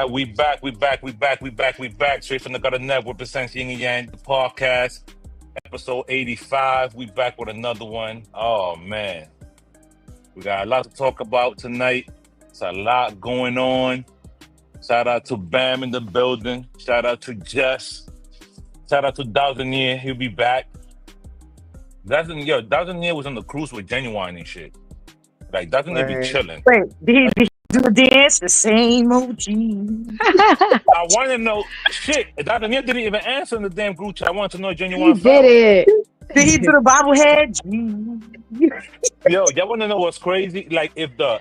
We back. Straight from the Gutter Network presents Yin and Yang, the podcast, episode 85. We back with another one. Oh, man. We got a lot to talk about tonight. It's a lot going on. Shout out to Bam in the building. Shout out to Jess. Shout out to Thousand Year. He'll be back. Thousand Year was on the cruise with Genuine and shit. Like, Thousand Year be chilling. Wait, did he do the dance? The same OG. I want to know, shit, Dr. Neil didn't even answer in the damn group chat. I want to know Genuine He did it. Did he do the bobblehead? Yo, y'all want to know what's crazy? Like, if the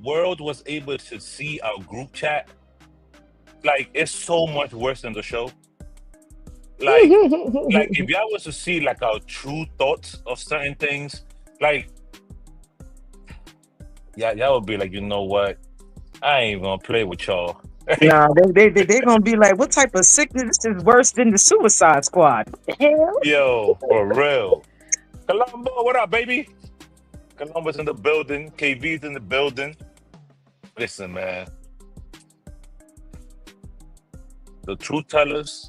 world was able to see our group chat, like, it's so much worse than the show. Like if y'all was to see like our true thoughts of certain things, like, y'all would be like, you know what? I ain't even gonna play with y'all. Nah, they gonna be like, what type of sickness is worse than the Suicide Squad? What the hell? Yo, for real. Colombo, what up, baby? Colombo's in the building. KV's in the building. Listen, man. The truth tellers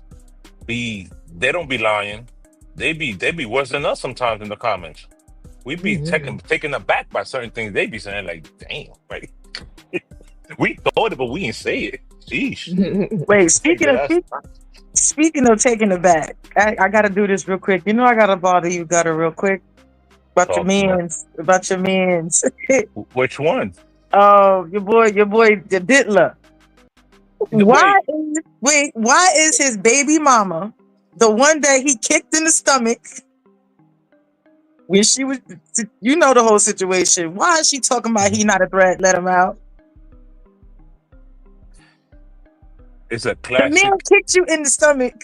they don't be lying. They be worse than us sometimes in the comments. We be taken aback by certain things they be saying, like, damn, right? We thought it, but we didn't say it. Sheesh. Wait, speaking of taking it back, I gotta do this real quick. You know I gotta bother you, Gutter, real quick. About your mans. Which one? Oh, your boy, the Dittler. Why is his baby mama the one that he kicked in the stomach when she was, you know, the whole situation? Why is she talking about he not a threat? Let him out. It's a classic. The man kicked you in the stomach,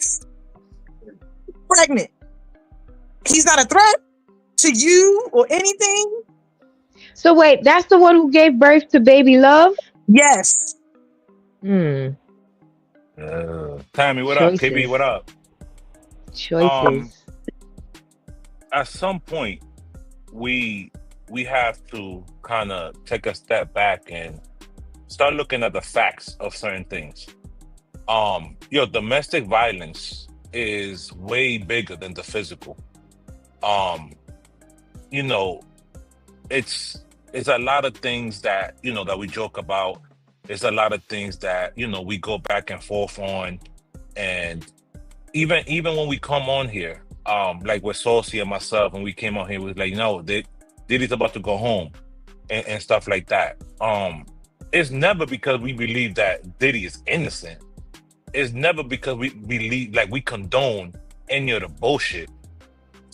pregnant. He's not a threat to you or anything. So wait, that's the one who gave birth to baby Love? Yes. Tammy, what Choices. up? KB, what up? Choices. At some point, we have to kind of take a step back and start looking at the facts of certain things. Domestic violence is way bigger than the physical. It's a lot of things that, that we joke about. It's a lot of things that, we go back and forth on. And even when we come on here, like with Saucy and myself, when we came on here, we was like, Diddy's about to go home and stuff like that. It's never because we believe that Diddy is innocent. It's never because we believe, like, we condone any of the bullshit.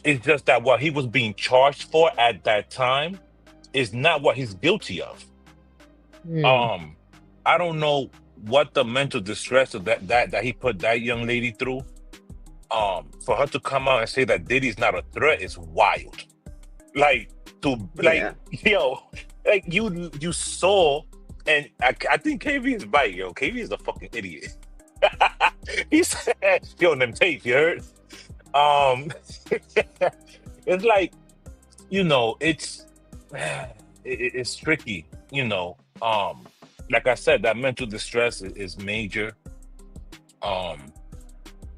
It's just that what he was being charged for at that time is not what he's guilty of. I don't know what the mental distress of that he put that young lady through. For her to come out and say that Diddy's not a threat is wild. Like, you saw, and I think KV is right, yo. KV is a fucking idiot. He said, yo, them tapes, you heard? It's like, it's tricky, like I said, that mental distress is major.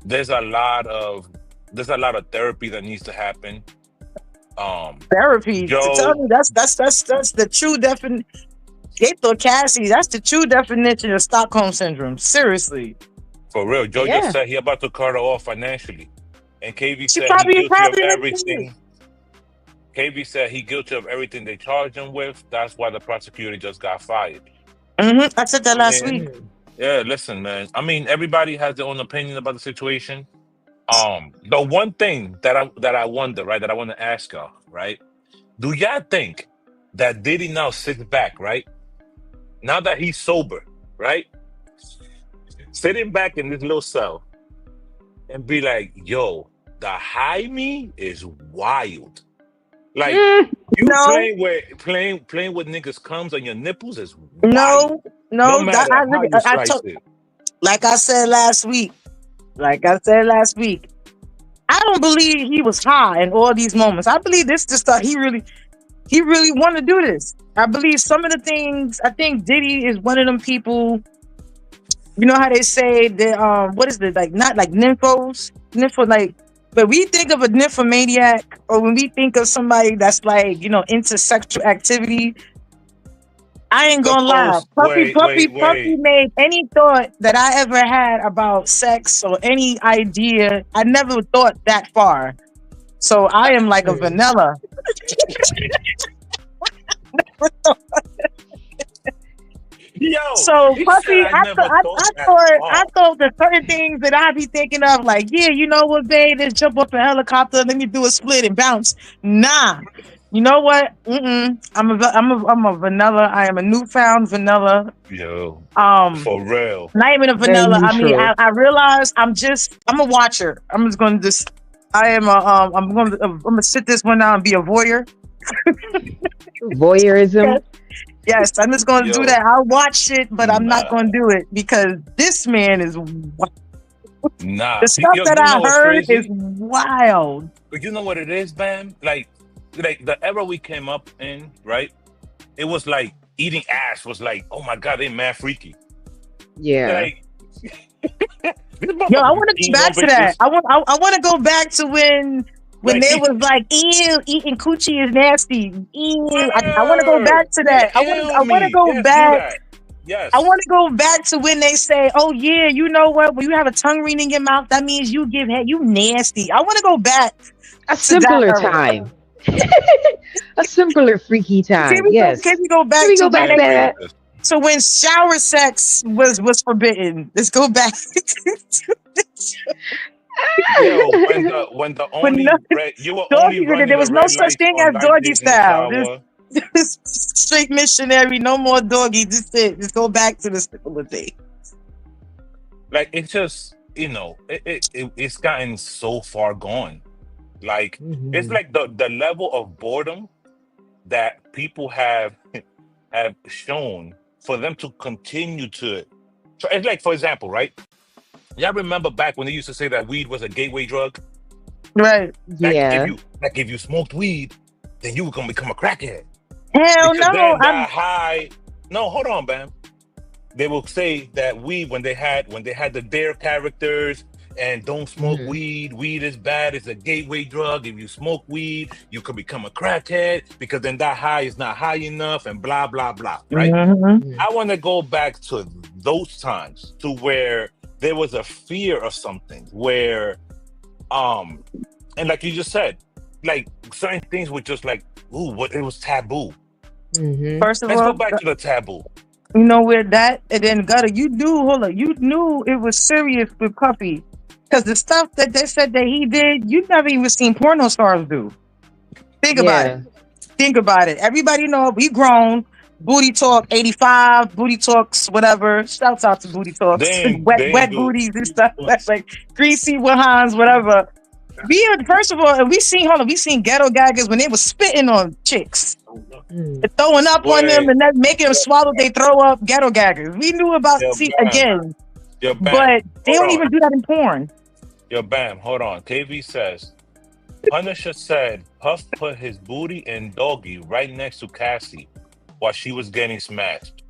There's a lot of therapy that needs to happen. Therapy. To tell me that's the true definition. Gator Cassie, that's the true definition of Stockholm syndrome. Seriously. For real. Joe just said he about to cut her off financially. And KV said he guilty of everything. KV said he guilty of everything they charged him with. That's why the prosecutor just got fired. I said that last week. Yeah, listen, man. I mean, everybody has their own opinion about the situation. The one thing that I wonder, right, that I want to ask y'all, right? Do y'all think that Diddy now sits back, right? Now that he's sober, right? Sitting back in this little cell and be like, yo, the high me is wild. Like, playing with niggas' comes on your nipples is wild. No matter how you slice it. Like I said last week, I don't believe he was high in all these moments. I believe this is the stuff he really, He really want to do this. I believe some of the things. I think Diddy is one of them people. You know how they say that what is it, like, not like nympho, like, but we think of a nymphomaniac, or when we think of somebody that's like, into sexual activity. I ain't gonna lie. Suppose, Puppy wait. made any thought that I ever had about sex or any idea. I never thought that far. So I am like a vanilla. Yo, So he said Puppy, I never thought that I far. thought the certain things that I be thinking of, like, yeah, you know what, babe, let's jump off a helicopter, let me do a split and bounce. Nah, you know what? I'm a vanilla. I am a newfound vanilla. Yo, Um, for real. Not even a Very vanilla. I mean, neutral. I realize I'm a watcher. I'm just going to just. I am a. I'm gonna sit this one down and be a voyeur. Voyeurism. Yes, I'm just going to do Yo, that. I'll watch it, but I'm not nah, going to do it because this man is. nah. The stuff Yo, that you know I what's heard is crazy? wild. But you know what it is, Bam? Like the era we came up in, right? It was like eating ass was like, oh my god, they mad freaky. Yeah. Like, Yo, I motherfuckers want to go eating back on to that. bitches. I want to go back to when Like, they was like, ew, eating coochie is nasty. Ew. I want to go word, back to that. kill I want to me. go Yes, do back. that. I Yes. want to go back to when they say, "Oh yeah, you know what? When you have a tongue ring in your mouth, that means you give head. You nasty." I want to go back A to that simpler era. time. A simpler freaky time. Can Yes. we go Can back we to go I back to when agree with that? this. shower sex was forbidden? Let's go back Yo, when the when no, only red you were only doggy. running There the was no red such lights thing on as light doggy days in the style. shower. This straight missionary. No more doggy. Just it. Let's go back to the simpler thing. Like it's just it's gotten so far gone. Like it's Mhm. like the level of boredom that people have shown for them to continue to. So it's like, for example, right? Y'all remember back when they used to say that weed was a gateway drug? Right. Yeah. Like if you smoked weed, then you were gonna become a crackhead. Hell Because no. then that high. No, hold on, Bam. They will say that weed when they had the Dare characters and don't smoke Mhm. weed. Weed is bad. It's a gateway drug. If you smoke weed, you could become a crackhead because then that high is not high enough and blah blah blah. Right? Mm-hmm. Mhm. I want to go back to those times to where there was a fear of something where and like you just said, like certain things were just like, ooh, what it was taboo. Mhm. First of Let's go all, back to the taboo. you know where that, and then Gutter, you knew it was serious with Puffy. Because the stuff that they said that he did, you never even seen porno stars do. Think about it. Yeah. Think about it. Everybody know we grown. Booty talk 85, booty talks, whatever. Shouts out to booty They talks. ain't wet they ain't wet do booties and stuff. That's like greasy Wahans, whatever. First of all, we seen ghetto gaggers when they was spitting on chicks. Mm. Throwing up on them wait, and then making them swallow they throw up, ghetto gaggers. We knew about yo, see bam, again, yo, bam. but they Hold don't on. even do that in porn. Yo, bam, hold on. KV says Punisher said Puff put his booty and doggy right next to Cassie while she was getting smashed.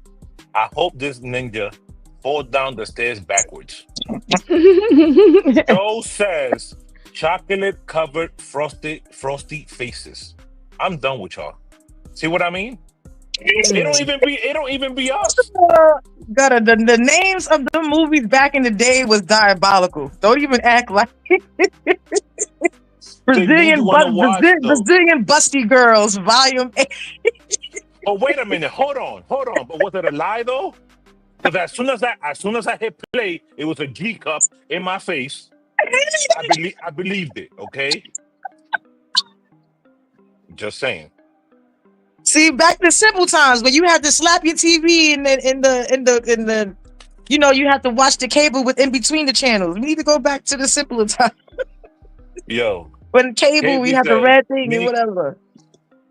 I hope this ninja fall down the stairs backwards. Joe says chocolate covered frosty faces. I'm done with y'all. See what I mean? It don't even be us. The names of the movies back in the day was diabolical. Don't even act like The movie you want to watch though. Brazilian Busty Girls Volume 8. But wait a minute, hold on. But was it a lie though? Because as soon as I hit play, it was a G cup in my face. I believed it. Okay, just saying. See, back to simple times when you had to slap your TV in the you have to watch the cable with in between the channels. We need to go back to the simpler time. Yo, When cable, we KB had the said red thing and me. whatever.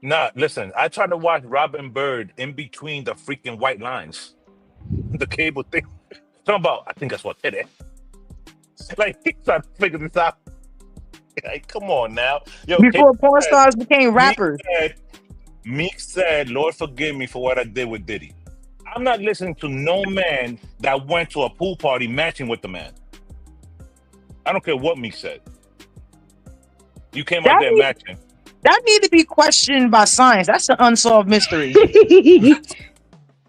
Nah, listen. I tried to watch Robin Bird in between the freaking white lines, the cable thing. Talking about, I think that's what it is. Like he tried to figure this out. Like, come on now, yo. KB Before porn said, stars became he rappers. said Meek said, "Lord, forgive me for what I did with Diddy." I'm not listening to no man that went to a pool party matching with the man. I don't care what Meek said. You came out there matching. That need to be questioned by science. That's an unsolved mystery.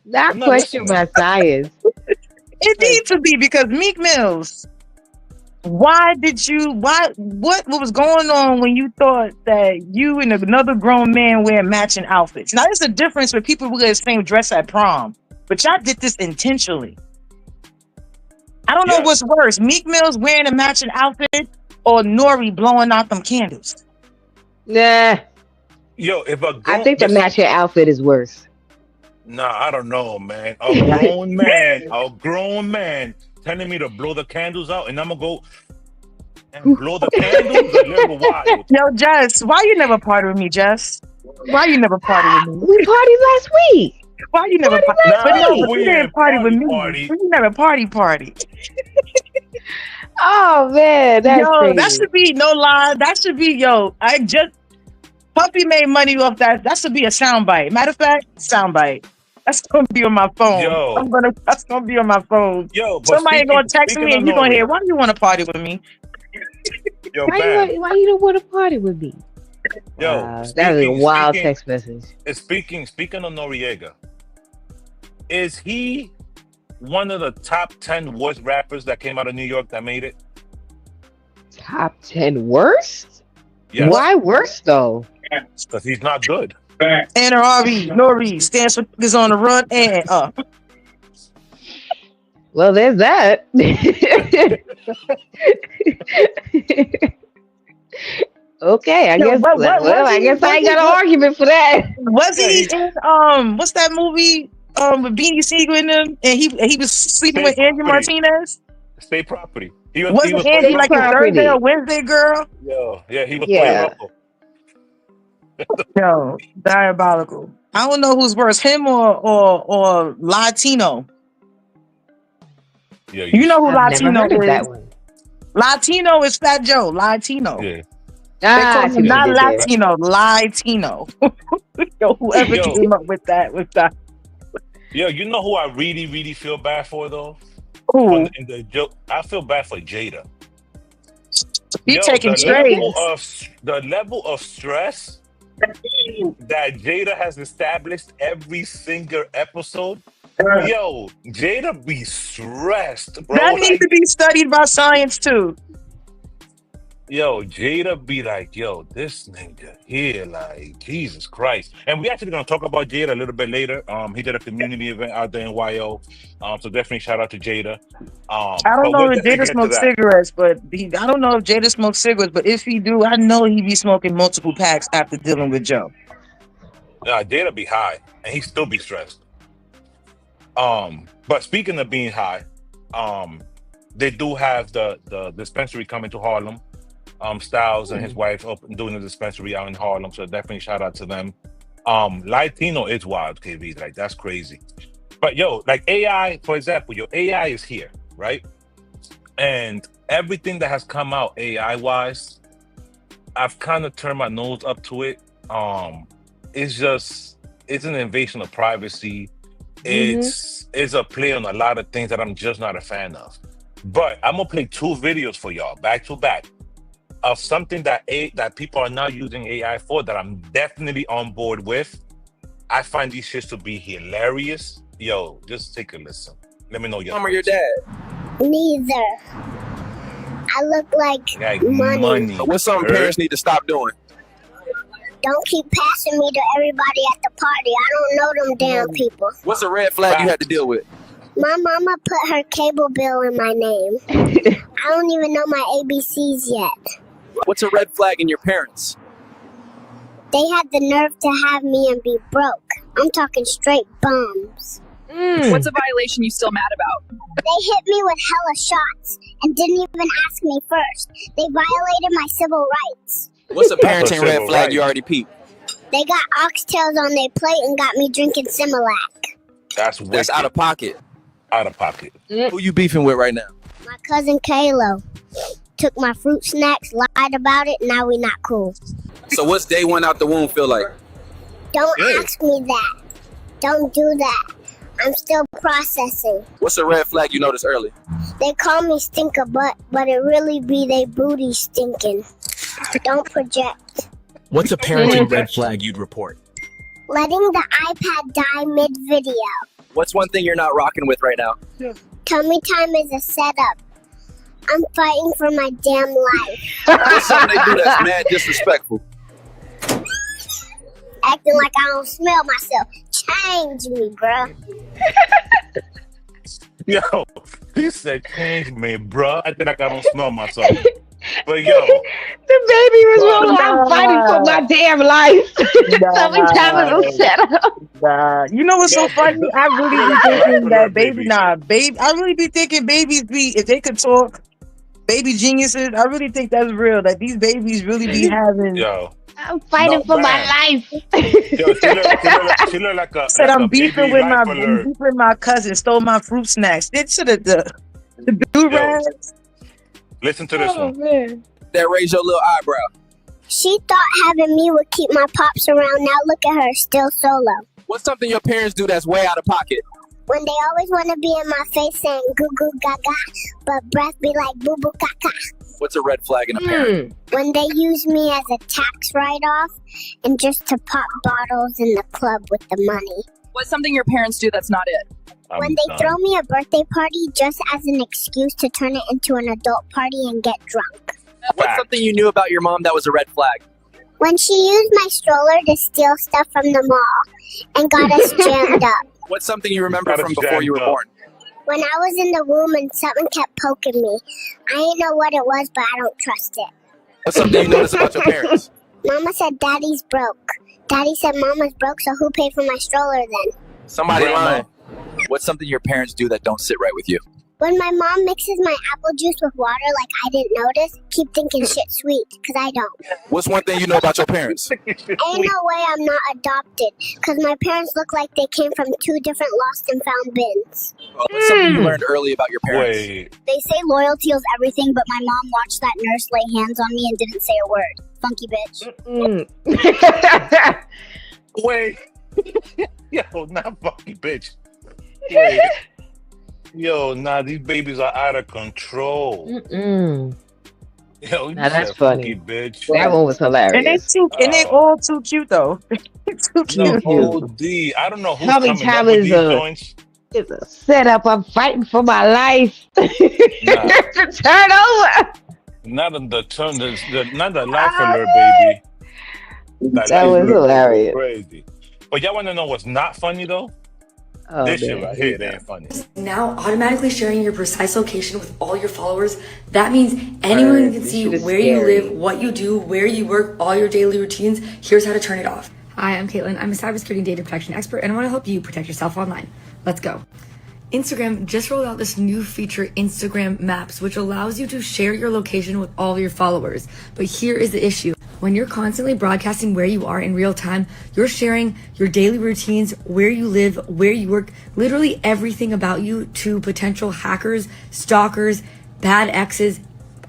Not questioned by science. It needs to be, because Meek Mills, what was going on when you thought that you and another grown man wear matching outfits? Now, there's a difference with people who wear the same dress at prom, but y'all did this intentionally. I don't know what's worse, Meek Mills wearing a matching outfit or Nori blowing out them candles. Nah. Yo, I think the matching outfit is worse. Nah, I don't know, man. A grown man telling me to blow the candles out, and I'm gonna go and blow the candles a little wild. Yo, Jess, why you never party with me, Jess? Why you never party with me? We partied last week. Why you never party? But you didn't party with me. You never party. Oh man, that's crazy. That should be no lie. That should be Puppy made money off that. That should be a soundbite. Matter of fact, soundbite. That's gonna be on my phone. That's gonna be on my phone. Yo, somebody gonna text me and you gonna hear, why do you want to party with me? Yo, why you don't want to party with me? Yo, that was a wild text message. Speaking of Noriega, is he one of the top 10 worst rappers that came out of New York that made it? Top 10 worst? Yes. Why worst though? Because he's not good. NRE, Nori stands for is on the run and up. Well, there's that. Okay, I guess. I guess I ain't got an argument for that. Was he in what's that movie with Beanie Siegel in them, and he was sleeping with Angie Martinez? State Property. Wasn't Angie like a Thursday or Wednesday girl? Yo, yeah, he was playing Ruffle. Yo, diabolical. I don't know who's worse, him or Latino. Yeah, you know who Latino is. That one. Latino is Fat Joe. Latino. Yeah. They call him not Latino, Latino. Yo, whoever came up with that. Yo, you know who I really, really feel bad for though? Who? In the joke, I feel bad for Jada. He taking straight. The level of stress that Jada has established every single episode. Yo, Jada be stressed, bro. That needs to be studied by science too. Yo, Jada be like, yo, this nigga here, like, Jesus Christ. And we actually gonna talk about Jada a little bit later. He did a community event out there in YO. So definitely shout out to Jada. I don't know if Jada smokes cigarettes, but I don't know if Jada smokes cigarettes, but if he do, I know he be smoking multiple packs after dealing with Joe. Jada be high, and he still be stressed. But speaking of being high, they do have the dispensary coming to Harlem. Styles and his wife doing the dispensary out in Harlem, so definitely shout out to them. Latino is wild, KB, like that's crazy. But yo, like AI, for example, your AI is here, right? And everything that has come out AI wise, I've kind of turned my nose up to it. It's an invasion of privacy. It's a play on a lot of things that I'm just not a fan of. But I'm gonna play 2 videos for y'all back to back of something that people are now using AI for that I'm definitely on board with. I find these shits to be hilarious. Yo, just take a listen. Let me know your mom or your dad. Neither. I look like money. What's something parents need to stop doing? Don't keep passing me to everybody at the party. I don't know them damn people. What's a red flag you had to deal with? My mama put her cable bill in my name. I don't even know my ABCs yet. What's a red flag in your parents? They had the nerve to have me and be broke. I'm talking straight bums. What's a violation you still mad about? They hit me with hella shots and didn't even ask me first. They violated my civil rights. What's a parenting red flag you already peeped? They got oxtails on their plate and got me drinking Similac. That's out of pocket. Out of pocket. Who you beefing with right now? My cousin Kalo. Took my fruit snacks, lied about it, now we not cool. So what's day one out the womb feel like? Don't ask me that. Don't do that. I'm still processing. What's a red flag you noticed early? They call me stinker butt, but it really be they booty stinking. Don't project. What's a parenting red flag you'd report? Letting the iPad die mid-video. What's one thing you're not rocking with right now? Tummy time is a setup. I'm fighting for my damn life. What's something they do that's mad disrespectful? Acting like I don't smell myself. Change me, bruh. Yo, he said, change me, bruh. I think I don't smell myself. But yo, The baby was rolling. I'm fighting for my damn life. Tummy time is a setup. You know what's so funny? I really be thinking that baby. I really be thinking babies be, if they could talk, baby geniuses. I really think that's real. That these babies really be having. yo. I'm fighting for my life. Yo, she look like a. Said like I'm a beefing baby with life alert. my cousin. Stole my fruit snacks. It should have the do rags. Listen to this Oh, one. man. That raise your little eyebrow. She thought having me would keep my pops around. Now look at her, still solo. What's something your parents do that's way out of pocket? When they always want to be in my face saying goo goo gaga, but breath be like boo boo caca. What's a red flag in a parent? When they use me as a tax write-off and just to pop bottles in the club with the money. What's something your parents do that's not it? When they throw me a birthday party just as an excuse to turn it into an adult party and get drunk. What's something you knew about your mom that was a red flag? When she used my stroller to steal stuff from the mall and got us jammed up. What's something you remember from before you were born? When I was in the womb and something kept poking me. I didn't know what it was, but I don't trust it. What's something you noticed about your parents? Mama said daddy's broke. Daddy said mama's broke, so who paid for my stroller then? Somebody lying. What's something your parents do that don't sit right with you? When my mom mixes my apple juice with water like I didn't notice, keep thinking shit sweet, because I don't. What's one thing you know about your parents? Ain't no way I'm not adopted, because my parents look like they came from 2 different lost and found bins. What's something you learned early about your parents? Wait. They say loyalty is everything, but my mom watched that nurse lay hands on me and didn't say a word. Funky bitch. Wait. Yo, not funky bitch. Wait. Yo, nah, these babies are out of control. Yo, you Now that's said funny. funky bitch. That one was hilarious. And they all too cute though. Too cute. No, OD. I don't know who's Tummy coming time up with is these a- joints. It's a setup. I'm fighting for my life. Nah. Turn over. Not the life alert, baby. That was hilarious. Crazy. But y'all want to know what's not funny though? Oh, This man. shit right here, they ain't funny. Now automatically sharing your precise location with all your followers. That means anyone can This see shit is where you scary. live, what you do, where you work, all your daily routines. Here's how to turn it off. Hi, I'm Caitlin. I'm a cybersecurity and data protection expert, and I want to help you protect yourself online. Let's go. Instagram just rolled out this new feature, Instagram Maps, which allows you to share your location with all your followers. But here is the issue. When you're constantly broadcasting where you are in real time, you're sharing your daily routines, where you live, where you work, literally everything about you to potential hackers, stalkers, bad exes,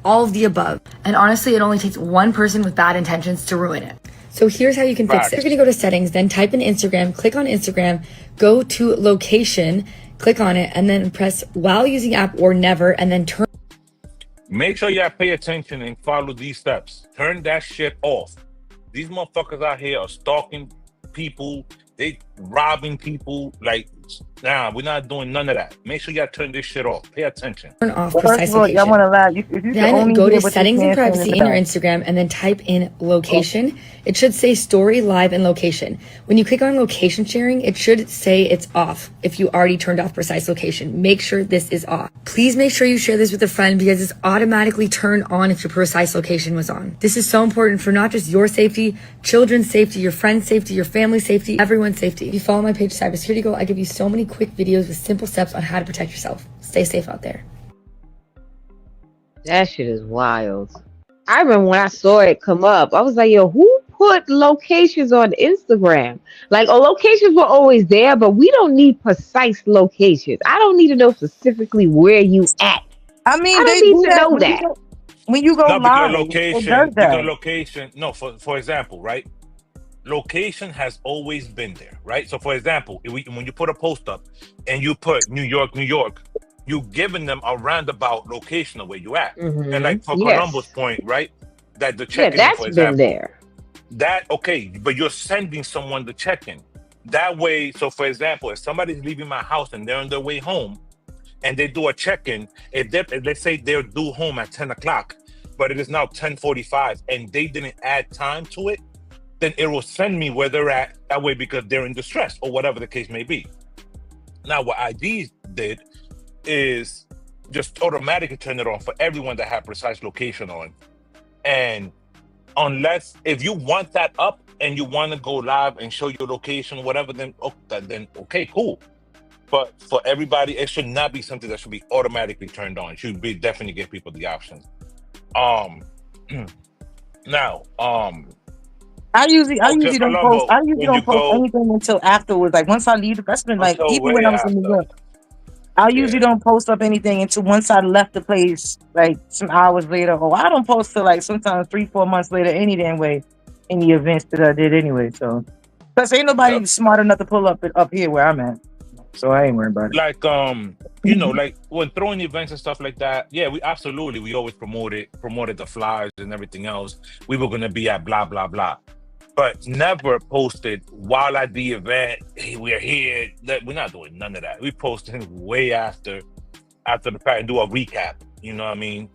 all of the above. And honestly, it only takes one person with bad intentions to ruin it. So here's how you can fix it. You're gonna go to settings, then type in Instagram, click on Instagram, go to location, click on it, and then press while using app or never, and then turn. Make sure y'all pay attention and follow these steps. Turn that shit off. These motherfuckers out here are stalking people. They robbing people. Like, nah, we're not doing none of that. Make sure y'all turn this shit off. Pay attention. Turn off First precise of all, y'all location. want to laugh. If you can Then only go hear to what settings you and can't privacy say in your back. Instagram and then type in location. It should say story, live, and location. When you click on location sharing, it should say it's off if you already turned off precise location. Make sure this is off. Please make sure you share this with a friend because it's automatically turned on if your precise location was on. This is so important for not just your safety, children's safety, your friend's safety, your family's safety, everyone's safety. If you follow my page, Cybersecurity Go, I give you so many quick videos with simple steps on how to protect yourself. Stay safe out there. That shit is wild. I remember when I saw it come up, I was like, yo, who put locations on Instagram? Like, locations were always there, but we don't need precise locations. I don't need to know specifically where you at. I mean, I they don't need do to know when you that. when you go No, live. because It does that. location. No, for example, right? location has always been there, right? So, for example, when you put a post up and you put New York, New York, you giving them a roundabout location of where you at. And like for Columbus Yes. Point, right? That the Yeah, check-in, that's for been example, there. that okay, but you're sending someone the check-in. That way, so for example, if somebody's leaving my house and they're on their way home and they do a check-in, if let's say they're due home at 10 o'clock, but it is now 10:45 and they didn't add time to it, then it will send me where they're at that way because they're in distress or whatever the case may be. Now, what ID did is just automatically turn it on for everyone that had precise location on. And unless, if you want that up and you want to go live and show your location, whatever, then okay, cool. But for everybody, it should not be something that should be automatically turned on. It should be definitely give people the option. Now, I usually just don't Colombo, post. I usually when you don't post go anything until afterwards. Like once I leave, that's been like until even when way I was in New after. York. I usually Yeah. don't post up anything until once I left the place, like some hours later. Or I don't post till like sometimes 3-4 months later, any damn way, any events that I did anyway. So, plus ain't nobody Yep. smart enough to pull up here where I'm at. So I ain't worried about it. Like you know, like when throwing events and stuff like that, yeah, we always promoted the flyers and everything else. We were gonna be at blah blah blah, but never posted while at the event, hey, we're here. We're not doing none of that. We posted way after the fact and do a recap. You know what I mean?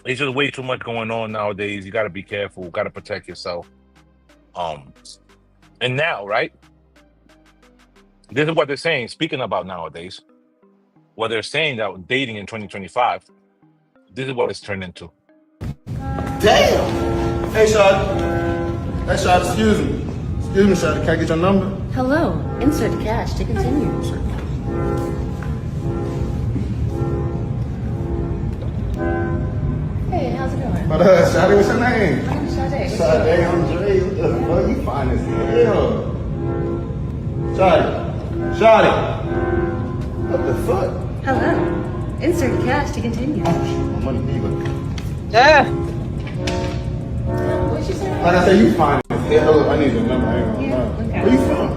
It's just way too much going on nowadays. You got to be careful. Got to protect yourself. And now, right? This is what they're saying. Speaking about nowadays, what they're saying that dating in 2025. This is what it's turned into. Damn! Hey, Shawty. Hey, Shawty, excuse me. Excuse me, Shawty. Can I get your number? Hello. Insert cash to continue. Hey, how's it going? But, Shawty, what's your name? My name's Sade. Sade, I'm Dre. What the fuck? You fine as hell. Shawty. What the fuck? Hello. Insert cash to continue. My money diva. What'd you say? Like I said, you fine as hell. I need your number. I ain't gonna lie. Okay. Where you from?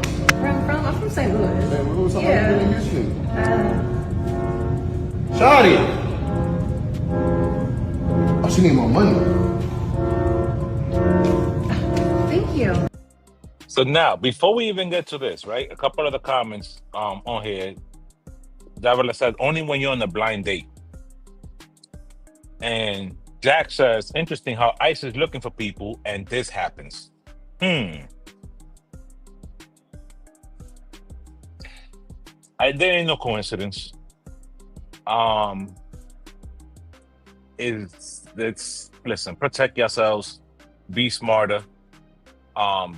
I'm from St. Louis. St. Louis? Yeah. Shawty. Oh, she need more money. Thank you. So now, before we even get to this, right? A couple of the comments on here. Davila says, only when you're on a blind date. And Jack says, interesting how ICE is looking for people and this happens. There ain't no coincidence. Listen, protect yourselves, be smarter.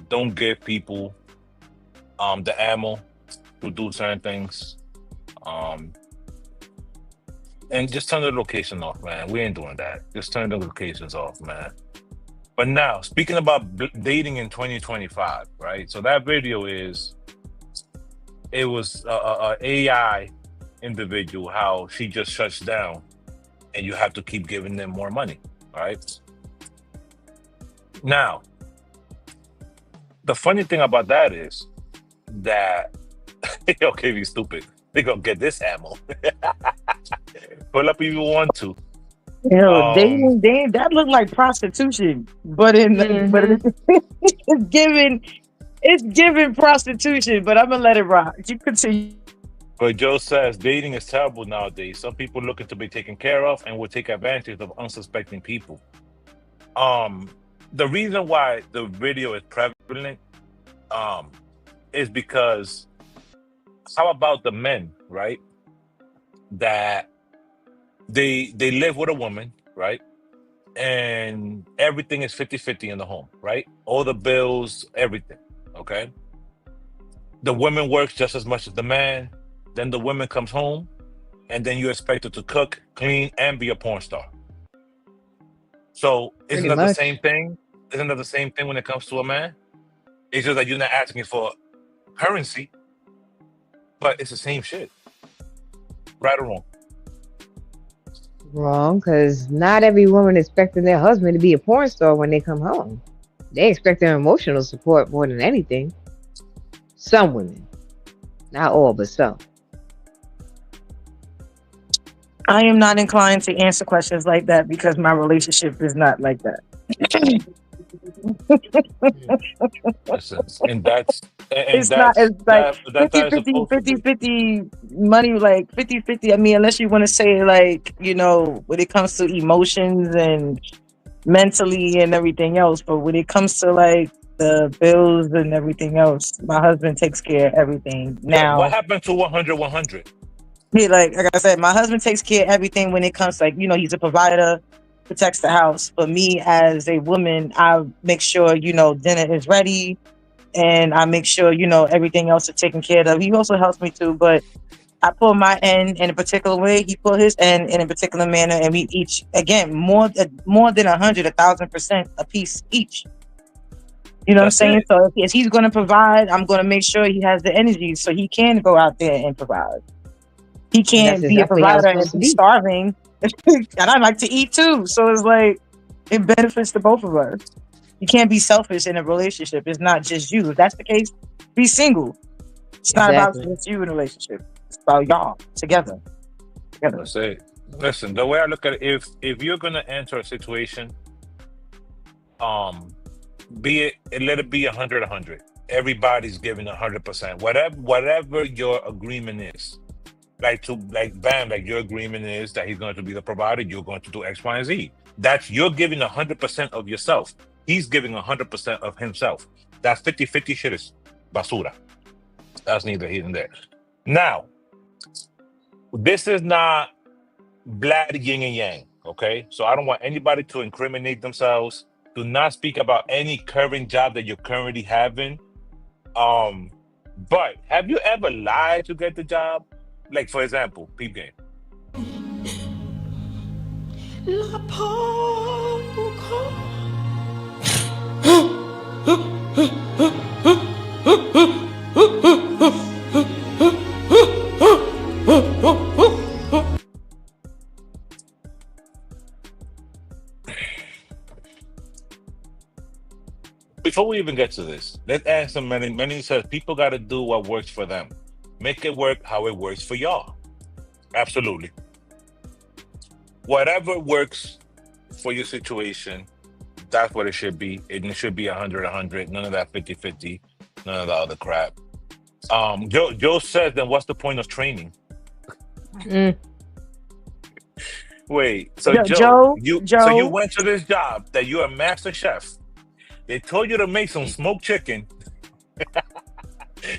Don't give people the ammo to do certain things. And just turn the location off, man. We ain't doing that. Just turn the locations off, man. But now, speaking about dating in 2025, right? So that video it was a AI individual, how she just shuts down and you have to keep giving them more money, right? Now, the funny thing about that is that, okay, be stupid. They gonna get this ammo. Pull up if you want to. That look like prostitution, but it's giving prostitution. But I'm gonna let it rock. You continue. But Joe says dating is terrible nowadays. Some people looking to be taken care of and will take advantage of unsuspecting people. The reason why the video is prevalent is because how about the men, right? That they live with a woman, right? And everything is 50-50 in the home, right? All the bills, everything, okay? The woman works just as much as the man. Then the woman comes home and then you expect her to cook, clean, and be a porn star. So isn't that the same thing? Isn't that the same thing when it comes to a man? It's just that you're not asking for currency, but it's the same shit. Right or wrong? Wrong, because not every woman expecting their husband to be a porn star when they come home. They expect their emotional support more than anything. Some women, not all, but some. I am not inclined to answer questions like that because my relationship is not like that. Listen, and that's It's not, it's like that's 50 how it's 50 supposed to 50 be. 50 money, like 50 50. I mean, unless you want to say, like, when it comes to emotions and mentally and everything else, but when it comes to like the bills and everything else, my husband takes care of everything. What Now, happened to 100-100? yeah, like I said, my husband takes care of everything when it comes to, like, he's a provider, protects the house. For me as a woman, I make sure, dinner is ready, and I make sure, everything else is taken care of. He also helps me too, but I pull my end in a particular way. He pull his end in a particular manner, and we each, again, more than 1,000% a piece each. You know what I'm saying? It. So if he's going to provide, I'm going to make sure he has the energy so he can go out there and provide. He can't be a provider and be starving. And I like to eat too. So it's like, it benefits to both of us. You can't be selfish in a relationship. It's not just you. If that's the case, be single. It's not about just you in a relationship. It's about y'all together. That's it. Listen, the way I look at it, if you're gonna enter a situation, let it be 100-100. Everybody's giving 100%. Whatever your agreement is. Like your agreement is that he's going to be the provider, you're going to do X, Y, and Z. You're giving 100% of yourself. He's giving 100% of himself. That's 50-50 shit is basura. That's neither here nor there. Now, this is not blood yin and yang, okay? So I don't want anybody to incriminate themselves. Do not speak about any current job that you're currently having. But have you ever lied to get the job? Like, for example, peep game. Before we even get to this, let's answer many says people got to do what works for them. Make it work how it works for y'all. Absolutely. Whatever works for your situation, that's what it should be. It should be 100-100. None of that 50-50. None of the other crap. Joe says, then what's the point of training? Wait, so Joe, so you went to this job that you're a master chef. They told you to make some smoked chicken.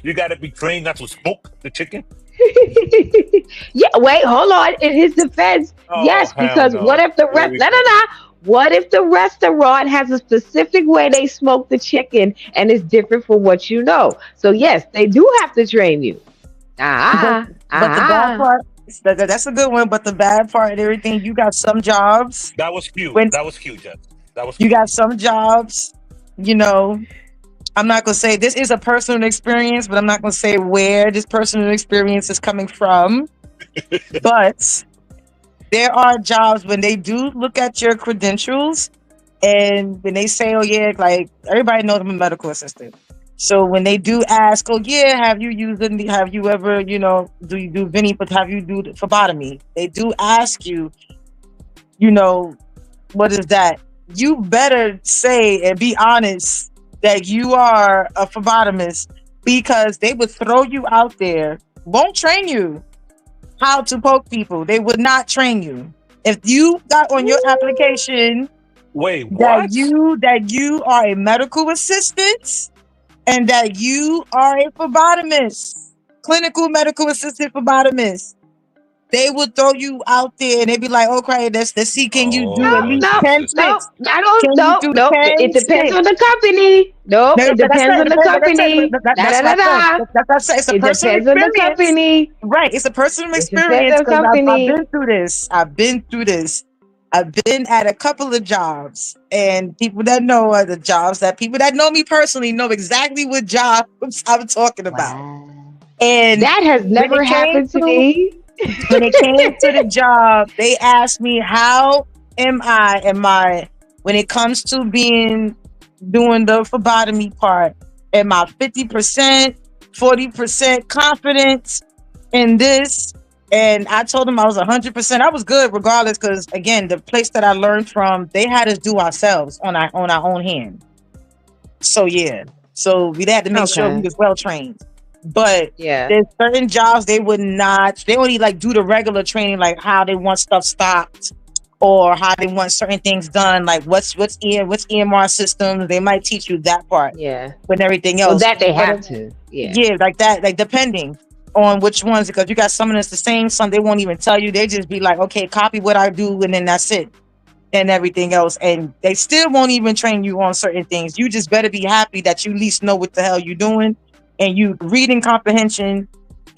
You got to be trained not to smoke the chicken. Yeah, wait, hold on. In his defense, yes, because what if the what if the restaurant has a specific way they smoke the chicken and it's different from what you know? So yes, they do have to train you. But the bad part, that's a good one. But the bad part and everything, you got some jobs. That was cute. That was cute, Jeff. That was. You got some jobs. I'm not gonna say this is a personal experience, but I'm not gonna say where this personal experience is coming from. But there are jobs when they do look at your credentials, and when they say, "Oh yeah," like everybody knows I'm a medical assistant. So when they do ask, "Oh yeah, have you ever, do you do Vinny? But have you do phlebotomy?" They do ask you, what is that? You better say and be honest that you are a phlebotomist, because they would throw you out there, won't train you how to poke people. They would not train you. If you got on your application that you are a medical assistant and that you are a phlebotomist, clinical medical assistant phlebotomist, they would throw you out there and they'd be like, "Okay, let's see, can you do at least 10 sticks? It depends on the company. It depends on the company. It's a personal experience. Right, it's a personal experience. I've been through this. I've been at a couple of jobs, and people that know are the jobs that people that know me personally know exactly what jobs I'm talking about. Wow. And that has never happened to me. When it came to the job, they asked me, how am I, when it comes to being doing the phlebotomy part. Am I 50%, 40% confidence in this? And I told them I was 100%. I was good regardless, because again, the place that I learned from, they had us do ourselves on our own hand. So yeah, so we had to make sure we Okay. was well trained. But Yeah. there's certain jobs they only like do the regular training, like how they want stuff stopped or how they want certain things done, like what's EMR systems. They might teach you that part, Yeah. but everything Well, else, that they but have to. Yeah. yeah, like that, like depending on which ones, because you got some that's the same, some they won't even tell you. They just be like, okay, copy what I do, and then that's it, and everything else. And they still won't even train you on certain things. You just better be happy that you at least know what the hell you're doing, and you reading comprehension,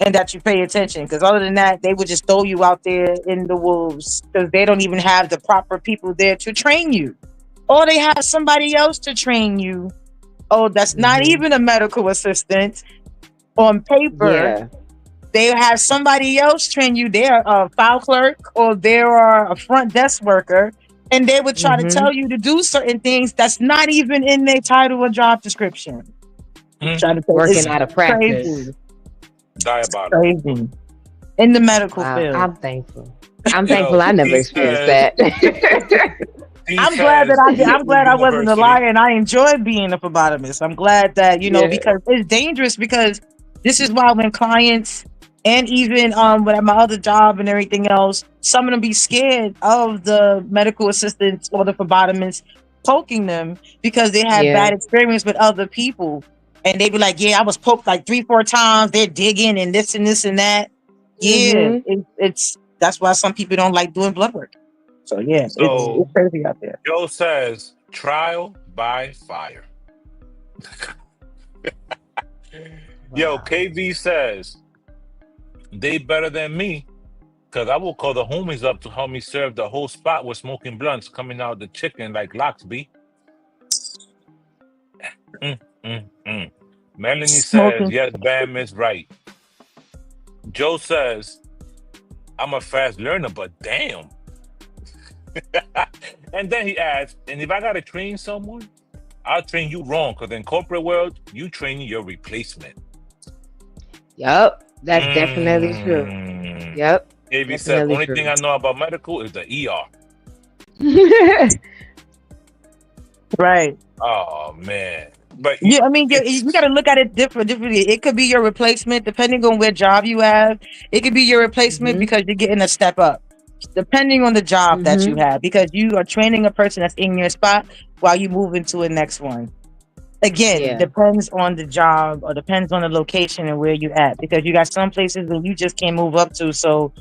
and that you pay attention. Because other than that, they would just throw you out there in the wolves, because they don't even have the proper people there to train you, or they have somebody else to train you. Oh, that's not even a medical assistant. On paper, Yeah. they have somebody else train you. They're a file clerk or they're a front desk worker, and they would try to tell you to do certain things that's not even in their title or job description. Try to Working out of practice. crazy. Diabolical. Crazy. In the medical Wow. field. I'm thankful. I'm thankful I never experienced that. I'm glad I wasn't a liar, and I enjoyed being a phlebotomist. I'm glad that, because it's dangerous, because this is why when clients, and even with my other job and everything else, some of them be scared of the medical assistants or the phlebotomists poking them, because they have bad experience with other people. And they be like, yeah, I was poked like 3-4 times. They're digging and this and this and that. Yeah, that's why some people don't like doing blood work. So yeah, So it's crazy out there. Joe says trial by fire. Yo, KV says they better than me, because I will call the homies up to help me serve the whole spot with smoking blunts coming out the chicken like locks be. Melanie says, yes, Bam is right. Joe says, I'm a fast learner, but damn. And then he adds, and if I gotta train someone, I'll train you wrong, because in corporate world, you train your replacement. Yup, that's definitely true. Yep. Davey said, only thing I know about medical is the ER. Right. Oh man. But yeah, I mean, you got to look at it differently. It could be your replacement, depending on what job you have. It could be your replacement because you're getting a step up, depending on the job that you have, because you are training a person that's in your spot while you move into a next one. Again, depends on the job or depends on the location and where you at, because you got some places that you just can't move up to, so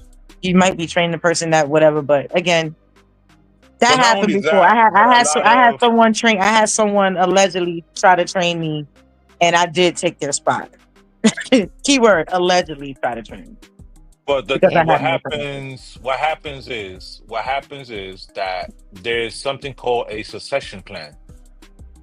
you might be training the person that whatever. But again, that happened before. I had someone allegedly try to train me, and I did take their spot. Keyword, allegedly try to train me. But what happens is that there's something called a succession plan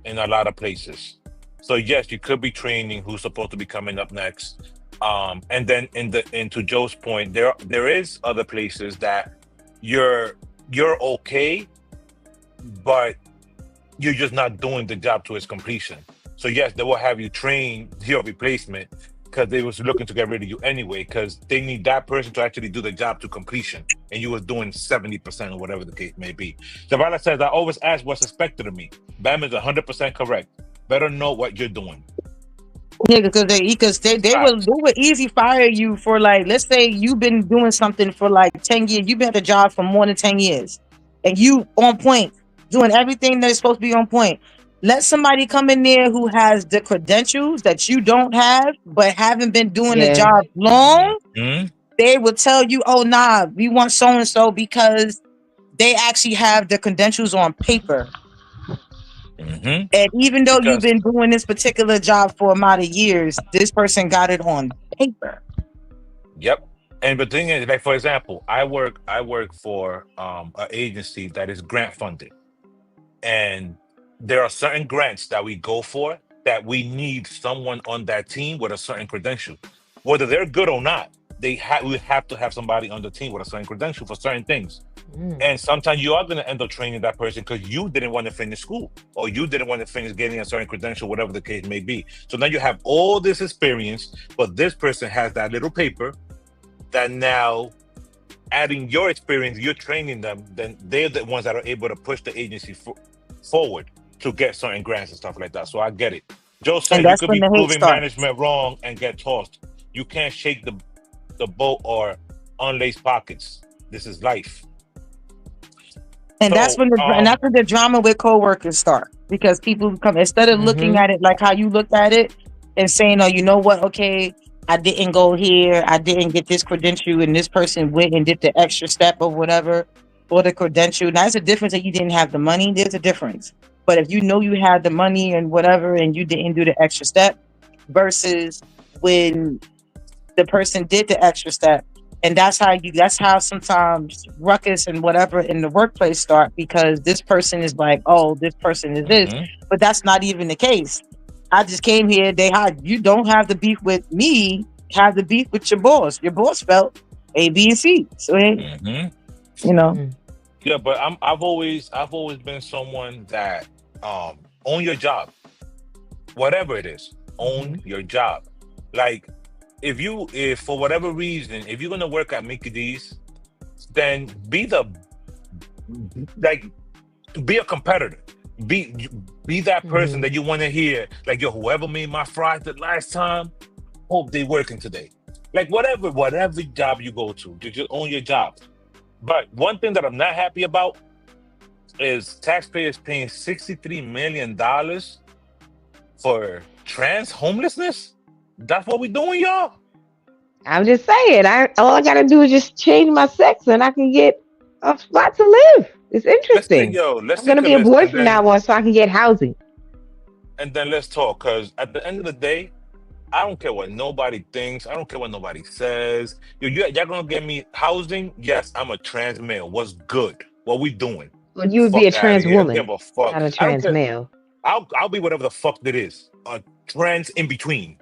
in a lot of places. So yes, you could be training who's supposed to be coming up next. And then into Joe's point, there is other places that you're okay, but you're just not doing the job to its completion. So yes, they will have you train your replacement, because they was looking to get rid of you anyway, because they need that person to actually do the job to completion, and you was doing 70% or whatever the case may be. Zavala says, I always ask what's expected of me. Bam is 100% correct. Better know what you're doing. Yeah, because they will easy fire you for, like, let's say you've been doing something for like 10 years. You've been at the job for more than 10 years, and you on point, doing everything that is supposed to be on point. Let somebody come in there who has the credentials that you don't have, but haven't been doing the job long. They will tell you, oh, nah, we want so-and-so because they actually have the credentials on paper. And even though you've been doing this particular job for a amount of years, this person got it on paper. Yep. And the thing is, like, for example, I work for an agency that is grant funded. And there are certain grants that we go for that we need someone on that team with a certain credential, whether they're good or not. we have to have somebody on the team with a certain credential for certain things. And sometimes you are going to end up training that person because you didn't want to finish school, or you didn't want to finish getting a certain credential, whatever the case may be. So now you have all this experience, but this person has that little paper that now, adding your experience, you're training them, then they're the ones that are able to push the agency forward to get certain grants and stuff like that. So I get it. Joe said you could be proving management wrong and get tossed. You can't shake the boat or unlace pockets. This is life. And so, that's when the drama with coworkers start, because people come, instead of looking at it like how you looked at it and saying, oh, you know what? Okay, I didn't go here. I didn't get this credential, and this person went and did the extra step or whatever for the credential. Now, there's a difference that you didn't have the money. There's a difference. But if you know you had the money and whatever, and you didn't do the extra step, versus when the person did the extra step. And that's how sometimes ruckus and whatever in the workplace start, because this person is like, oh, this person is this, but that's not even the case. I just came here. You don't have the beef with me. Have the beef with your boss. Your boss felt A, B, and C. So, you know. Yeah, but I've always been someone that own your job, whatever it is. Own your job. Like, if for whatever reason, if you're gonna work at Mickey D's, then be a competitor. Be that person that you want to hear. Like, yo, whoever made my fries the last time, hope they working today. Like, whatever job you go to, just own your job. But one thing that I'm not happy about is taxpayers paying $63 million for trans homelessness. That's what we doing, y'all. I'm just saying. All I gotta do is just change my sex, and I can get a spot to live. It's interesting. I'm gonna be a boy from now on, so I can get housing. And then let's talk, because at the end of the day, I don't care what nobody thinks. I don't care what nobody says. Y'all gonna get me housing? Yes, I'm a trans male. What's good? What we doing? Well, you would be a trans woman, not a trans male. I'll be whatever the fuck that is. A trans in between.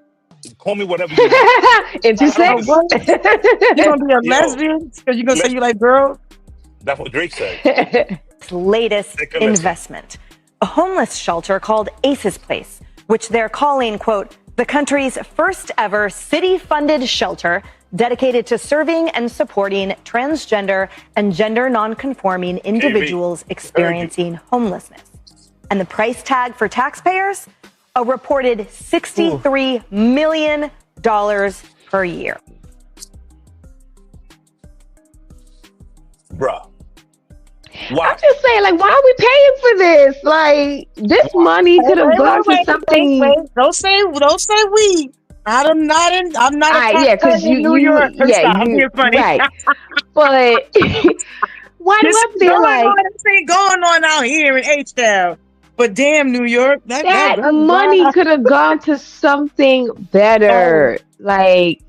Call me whatever you want. Intersex. You gonna be a lesbian? Because you gonna say you like girls? That's what Drake said. Latest investment. A homeless shelter called Ace's Place, which they're calling, quote, the country's first ever city-funded shelter dedicated to serving and supporting transgender and gender non-conforming individuals experiencing homelessness. And the price tag for taxpayers? A reported $63 million per year. Bruh. Wow. I'm just saying, like, why are we paying for this? Like, this money could have gone to something. Don't say we. I'm not because you New York. I'm being funny. Right. But why do I feel like this going on out here in H-Town? But damn, New York, that money could have gone to something better. Like,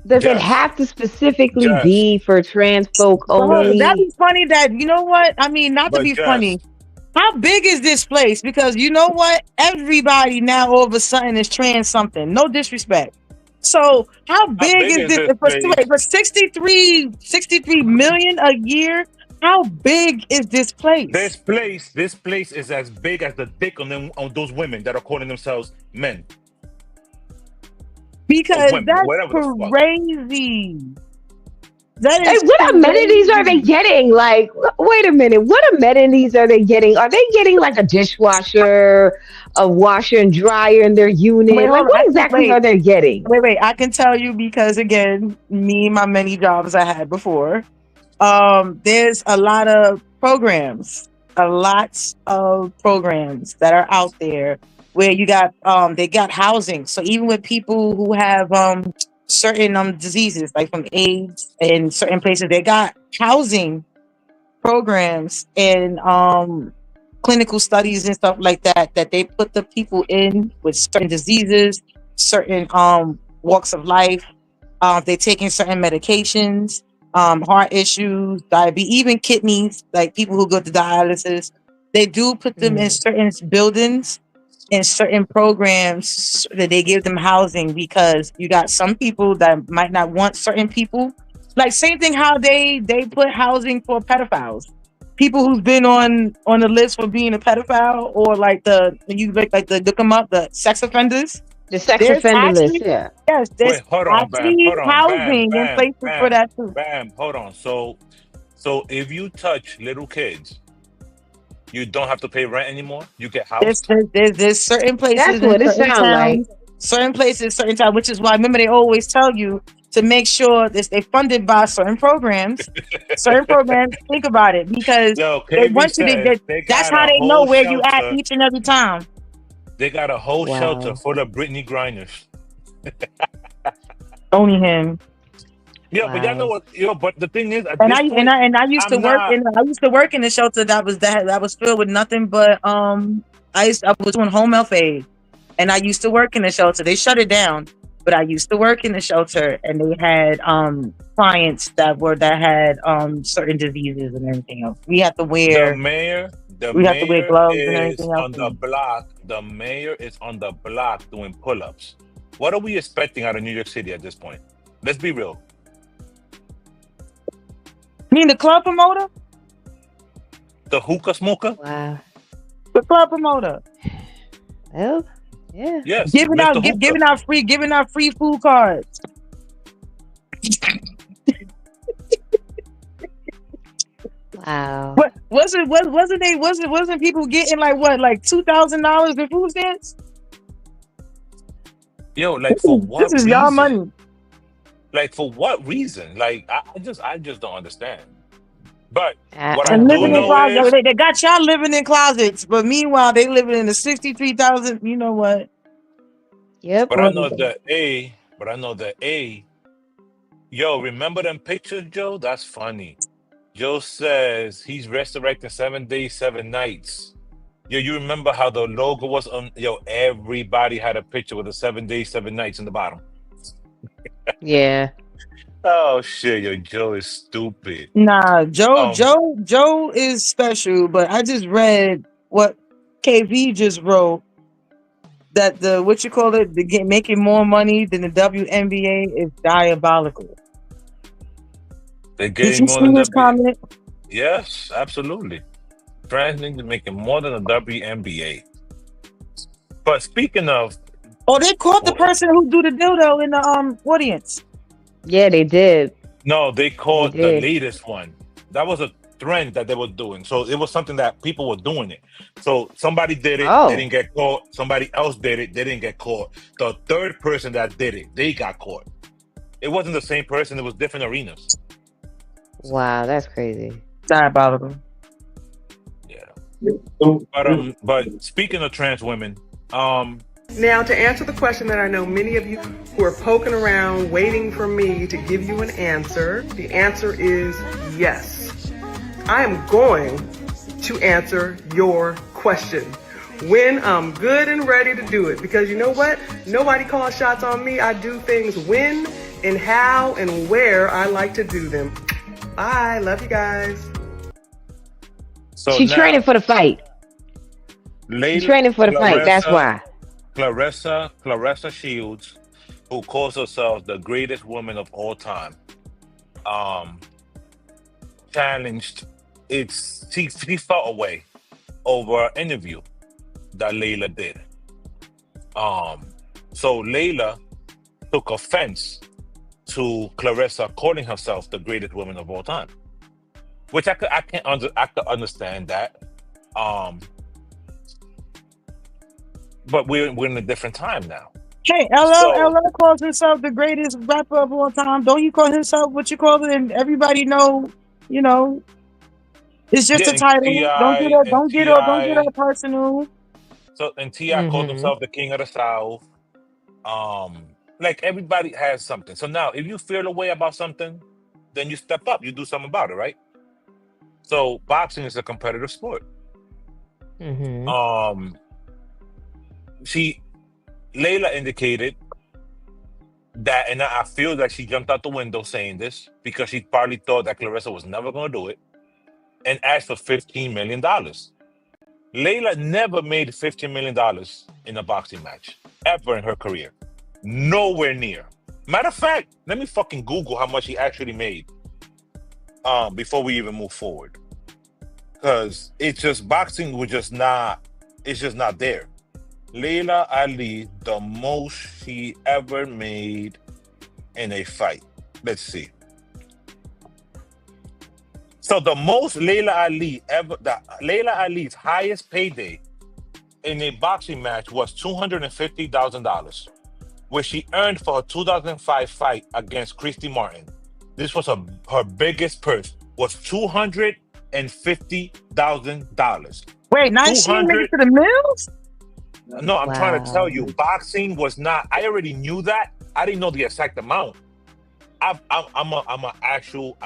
does it have to specifically be for trans folk only? That'd be funny. That, you know what? I mean, not to be funny. How big is this place? Because you know what? Everybody now all of a sudden is trans something. No disrespect. So how big is this? For 63 million a year. How big is this place? This place is as big as the dick on those women that are calling themselves men. Because that's crazy. What amenities are they getting? Like, wait a minute. What amenities are they getting? Are they getting like a dishwasher, a washer and dryer in their unit? What exactly are they getting? Wait. I can tell you because, again, me and my many jobs I had before, there's a lot of programs that are out there where you got they got housing. So even with people who have certain diseases like from AIDS in certain places, they got housing programs and clinical studies and stuff like that they put the people in with certain diseases, certain walks of life. They're taking certain medications, heart issues, diabetes, even kidneys, like people who go to dialysis. They do put them in certain buildings in certain programs that they give them housing, because you got some people that might not want certain people. Like same thing how they put housing for pedophiles. People who've been on the list for being a pedophile, or like the you like the look them up, the sex offenders. The sex There's offender list, actually yeah. yes, there's Wait, hold on, Bam. actually Hold on, Bam, housing in Bam, places for Bam, that too. Bam. Hold on. So if you touch little kids, you don't have to pay rent anymore. You get housed. There's certain places That's in what it certain sounds like. towns, certain places, certain towns, which is why remember they always tell you to make sure that they're funded by certain programs. Certain programs, think about it, because Yo, they KB want you to says get. they That's got how a they know whole where you at shelter. each and every time. They got a whole shelter Wow. full of Britney Grinders. Only him. Yeah, but y'all know Wow. what? Yo, but the thing is, at And this point, I used to I'm work not. in a shelter that was filled with nothing but I was doing home health aid, and I used to work in the shelter. They shut it down, but I used to work in the shelter, and they had clients that had certain diseases and everything else. We have to The wear mayor gloves and is everything else. on the block. The mayor is on the block doing pull-ups. What are we expecting out of New York City at this point? Let's be real. You mean the club promoter? The hookah smoker? Wow. The club promoter. Well, yeah. Yes. Giving Mr. out Hookah. giving out free food cards. Wow. What wasn't people getting like $2,000 in food stamps? Yo, like for what This is reason? y'all money. Like for what reason? Like I just don't understand. But what I I And don't do living in get it. know closets. is They got y'all living in closets, but meanwhile they living in the 63,000. You know what? Yep. but I know the A. Yo, remember them pictures, Joe? That's funny. Joe says he's resurrecting 7 days, 7 nights. Yo, you remember how the logo was on? Yo, everybody had a picture with the 7 days, 7 nights in the bottom. Yeah. Oh shit, yo, Joe is stupid. Nah, Joe Um, is special, but I just read what KV just wrote, that making more money than the WNBA is diabolical. they're Did getting you more see than his W. comment? Yes, absolutely. Trans niggas making more than the WNBA. But speaking of, Oh, they caught the person who do the dildo in the audience. Yeah, they did. no, they caught the did. latest one. That was a trend that they were doing. So it was something that people were doing it. So somebody did it, Oh. they didn't get caught. Somebody else did it, they didn't get caught. The third person that did it, they got caught. It wasn't the same person, it was different arenas. Wow, that's crazy. Diabolical. Yeah. But speaking of trans women, Now, to answer the question that I know many of you who are poking around waiting for me to give you an answer, the answer is yes. I am going to answer your question when I'm good and ready to do it. Because you know what? Nobody calls shots on me. I do things when and how and where I like to do them. Bye. Love you guys. so She's now, training for the fight. She's training for the fight. That's why. Claressa Shields, who calls herself the greatest woman of all time, challenged. She felt away over an interview that Layla did. So Layla took offense to Claressa calling herself the greatest woman of all time, which I could understand that. But we're in a different time now. Hey, LL calls himself the greatest rapper of all time. Don't you call himself what you call it? And everybody know, it's just a title. Don't get all personal. So and T.I. called himself the king of the South. Like everybody has something. So now if you feel a way about something, then you step up, you do something about it, right? So boxing is a competitive sport. Layla indicated that, and I feel that she jumped out the window saying this because she probably thought that Claressa was never going to do it, and asked for $15 million. Layla never made $15 million in a boxing match ever in her career. Nowhere near. Matter of fact, let me fucking Google how much he actually made before we even move forward. Because it's just boxing was just not, it's just not there. Layla Ali, the most she ever made in a fight. Let's see. So the most Layla Ali's highest payday in a boxing match was $250,000, which she earned for her 2005 fight against Christy Martin. This was her biggest purse, was $250,000. Wait, now she made it to the mills? No, I'm trying to tell you, boxing was not. I already knew that. I didn't know the exact amount. I'm an actual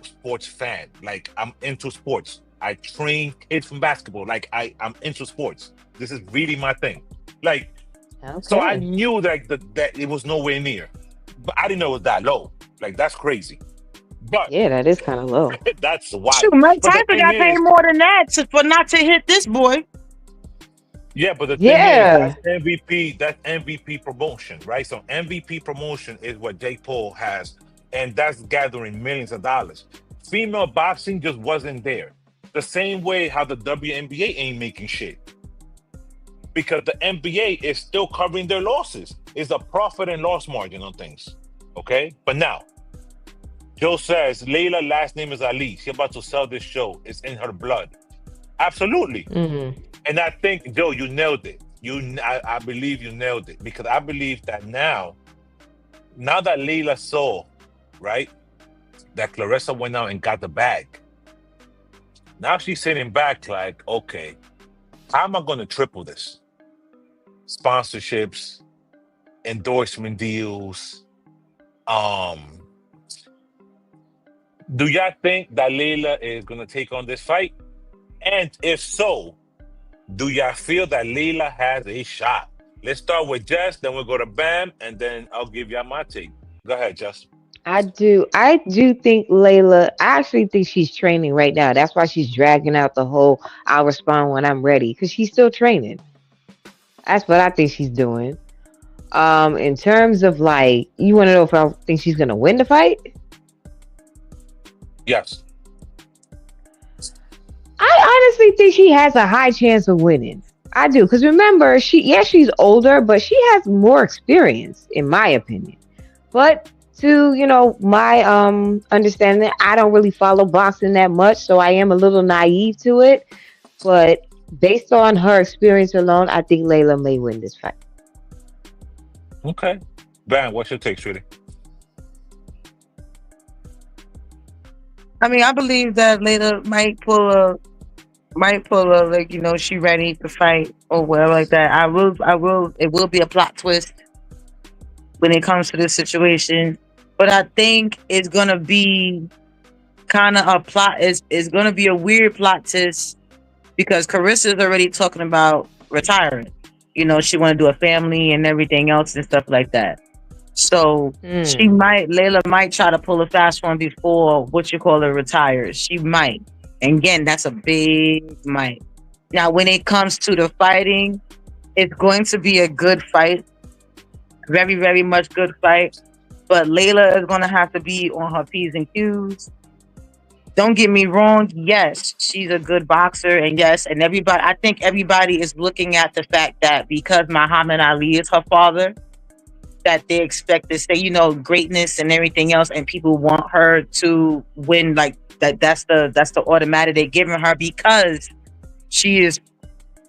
sports fan. Like, I'm into sports. I train kids from basketball. Like, I'm into sports. This is really my thing. Like, so I knew that it was nowhere near, but I didn't know it was that low. Like, that's crazy. But yeah, that is kind of low. That's wild. Shoot, Mike Tyson got paid more than that for not to hit this boy. Yeah, but the thing is, that's MVP promotion, right? So MVP promotion is what Jake Paul has, and that's gathering millions of dollars. Female boxing just wasn't there. The same way how the WNBA ain't making shit. Because the NBA is still covering their losses. It's a profit and loss margin on things. Okay? But now, Joe says, Layla last name is Ali. She's about to sell this show. It's in her blood. Absolutely. Mm-hmm. And I think, Joe, you nailed it. I believe you nailed it. Because I believe that now that Layla saw, right, that Clarissa went out and got the bag, now she's sitting back like, okay, how am I going to triple this? Sponsorships, endorsement deals. Do y'all think that Layla is going to take on this fight? And if so, do y'all feel that Layla has a shot? Let's start with Jess, then we'll go to Bam, and then I'll give y'all my take. Go ahead, Jess. I do think Layla, I actually think she's training right now. That's why she's dragging out the whole I'll respond when I'm ready, because she's still training. That's what I think she's doing. In terms of, like, you want to know if I think she's going to win the fight? Yes. I honestly think she has a high chance of winning. I do, because remember, she's older, but she has more experience, in my opinion. But to, my understanding, I don't really follow boxing that much, so I am a little naive to it. But based on her experience alone, I think Layla may win this fight. Okay. Bam, what's your take, Shruti? I mean, I believe that Layla might pull a like, she ready to fight or whatever like that. It will be a plot twist when it comes to this situation. But I think it's gonna be kind of a plot. It's gonna be a weird plot twist because Carissa's already talking about retiring. She want to do a family and everything else and stuff like that. So Layla might try to pull a fast one before retires. She might. And again, that's a big might. Now, when it comes to the fighting, it's going to be a good fight. Very, very much good fight. But Layla is going to have to be on her P's and Q's. Don't get me wrong. Yes, she's a good boxer. And yes, and I think everybody is looking at the fact that because Muhammad Ali is her father, that they expect to say, greatness and everything else. And people want her to win like that. That's the automatic they're giving her because she is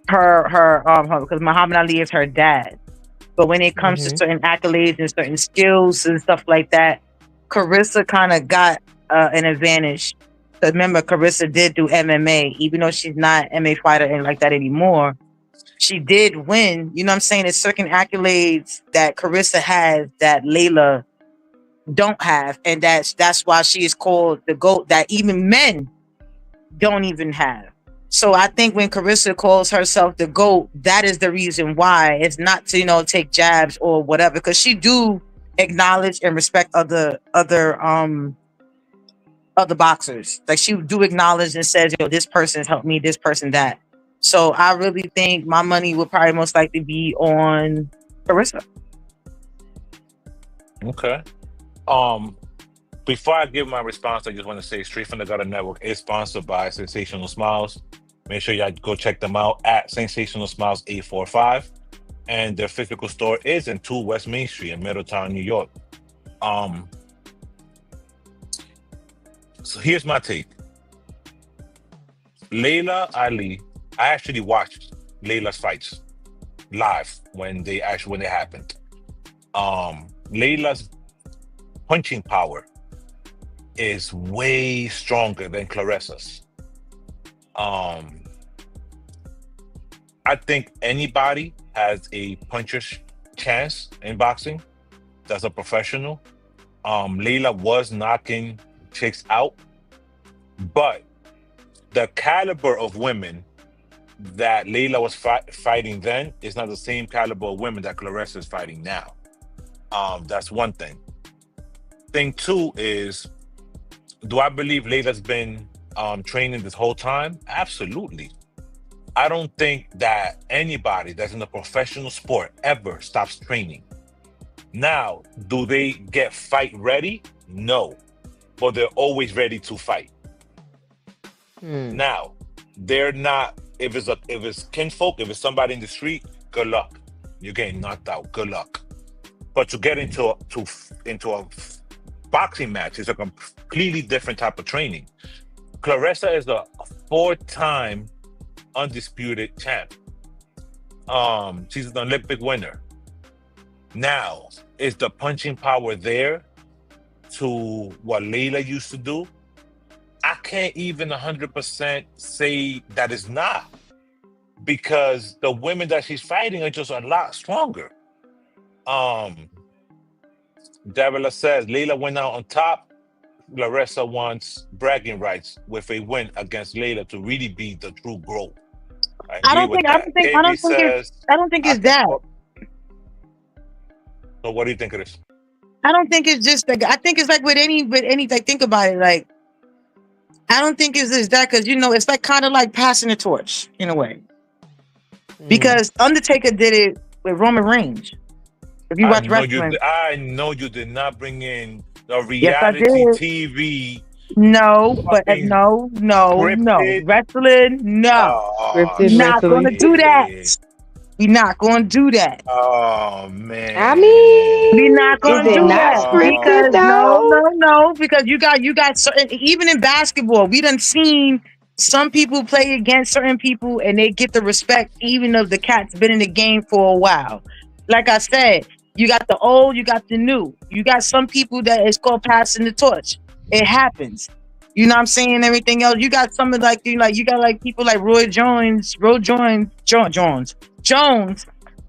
her because Muhammad Ali is her dad. But when it comes to certain accolades and certain skills and stuff like that, Carissa kind of got an advantage. Because remember, Carissa did do MMA, even though she's not an MMA fighter and like that anymore. She did win. You know what I'm saying? There's certain accolades that Carissa has that Layla don't have. And that's why she is called the GOAT that even men don't even have. So I think when Carissa calls herself the GOAT, that is the reason why. It's not to, take jabs or whatever, because she do acknowledge and respect other boxers. Like she do acknowledge and says, this person's helped me, this person that. So I really think my money would probably most likely be on Carissa. Okay. Before I give my response, I just want to say Straight from the Gutter Network is sponsored by Sensational Smiles. Make sure y'all go check them out at Sensational Smiles 845. And their physical store is in 2 West Main Street in Middletown, New York. So here's my take. Layla Ali, I actually watched Layla's fights live when they happened. Layla's punching power is way stronger than Clarissa's. I think anybody has a puncher's chance in boxing that's a professional. Layla was knocking chicks out, but the caliber of women that Layla was fighting then is not the same caliber of women that Clarissa is fighting now. That's one thing. Thing two is, do I believe Layla's been training this whole time? Absolutely. I don't think that anybody that's in a professional sport ever stops training. Now, do they get fight ready? No, but they're always ready to fight. Now, they're not. If it's kinfolk, if it's somebody in the street, good luck. You're getting knocked out. Good luck. But to get into a boxing match is a completely different type of training. Clarissa is a 4-time undisputed champ. She's an Olympic winner. Now, is the punching power there to what Layla used to do? I can't even 100% say that it's not, because the women that she's fighting are just a lot stronger. Davila says Layla went out on top. Larissa wants bragging rights with a win against Layla to really be the true growth. I don't think it's that. So what do you think it is? I don't think it's just like, I think it's like with any like, think about it, like, I don't think it's just that, because it's like kind of like passing the torch in a way. Because Undertaker did it with Roman Reigns. If you watch wrestling, I know you did not bring in the reality TV. No, but no. Wrestling, no. We're not gonna do that. We're not gonna do that. Oh man. I mean, we're not gonna do that. Because no, because you got certain, even in basketball, we done seen some people play against certain people and they get the respect even if the cat's been in the game for a while. Like I said, you got the old, you got the new. You got some people that is called passing the torch. It happens. You know what I'm saying? Everything else. You got some of you got like people like Roy Jones.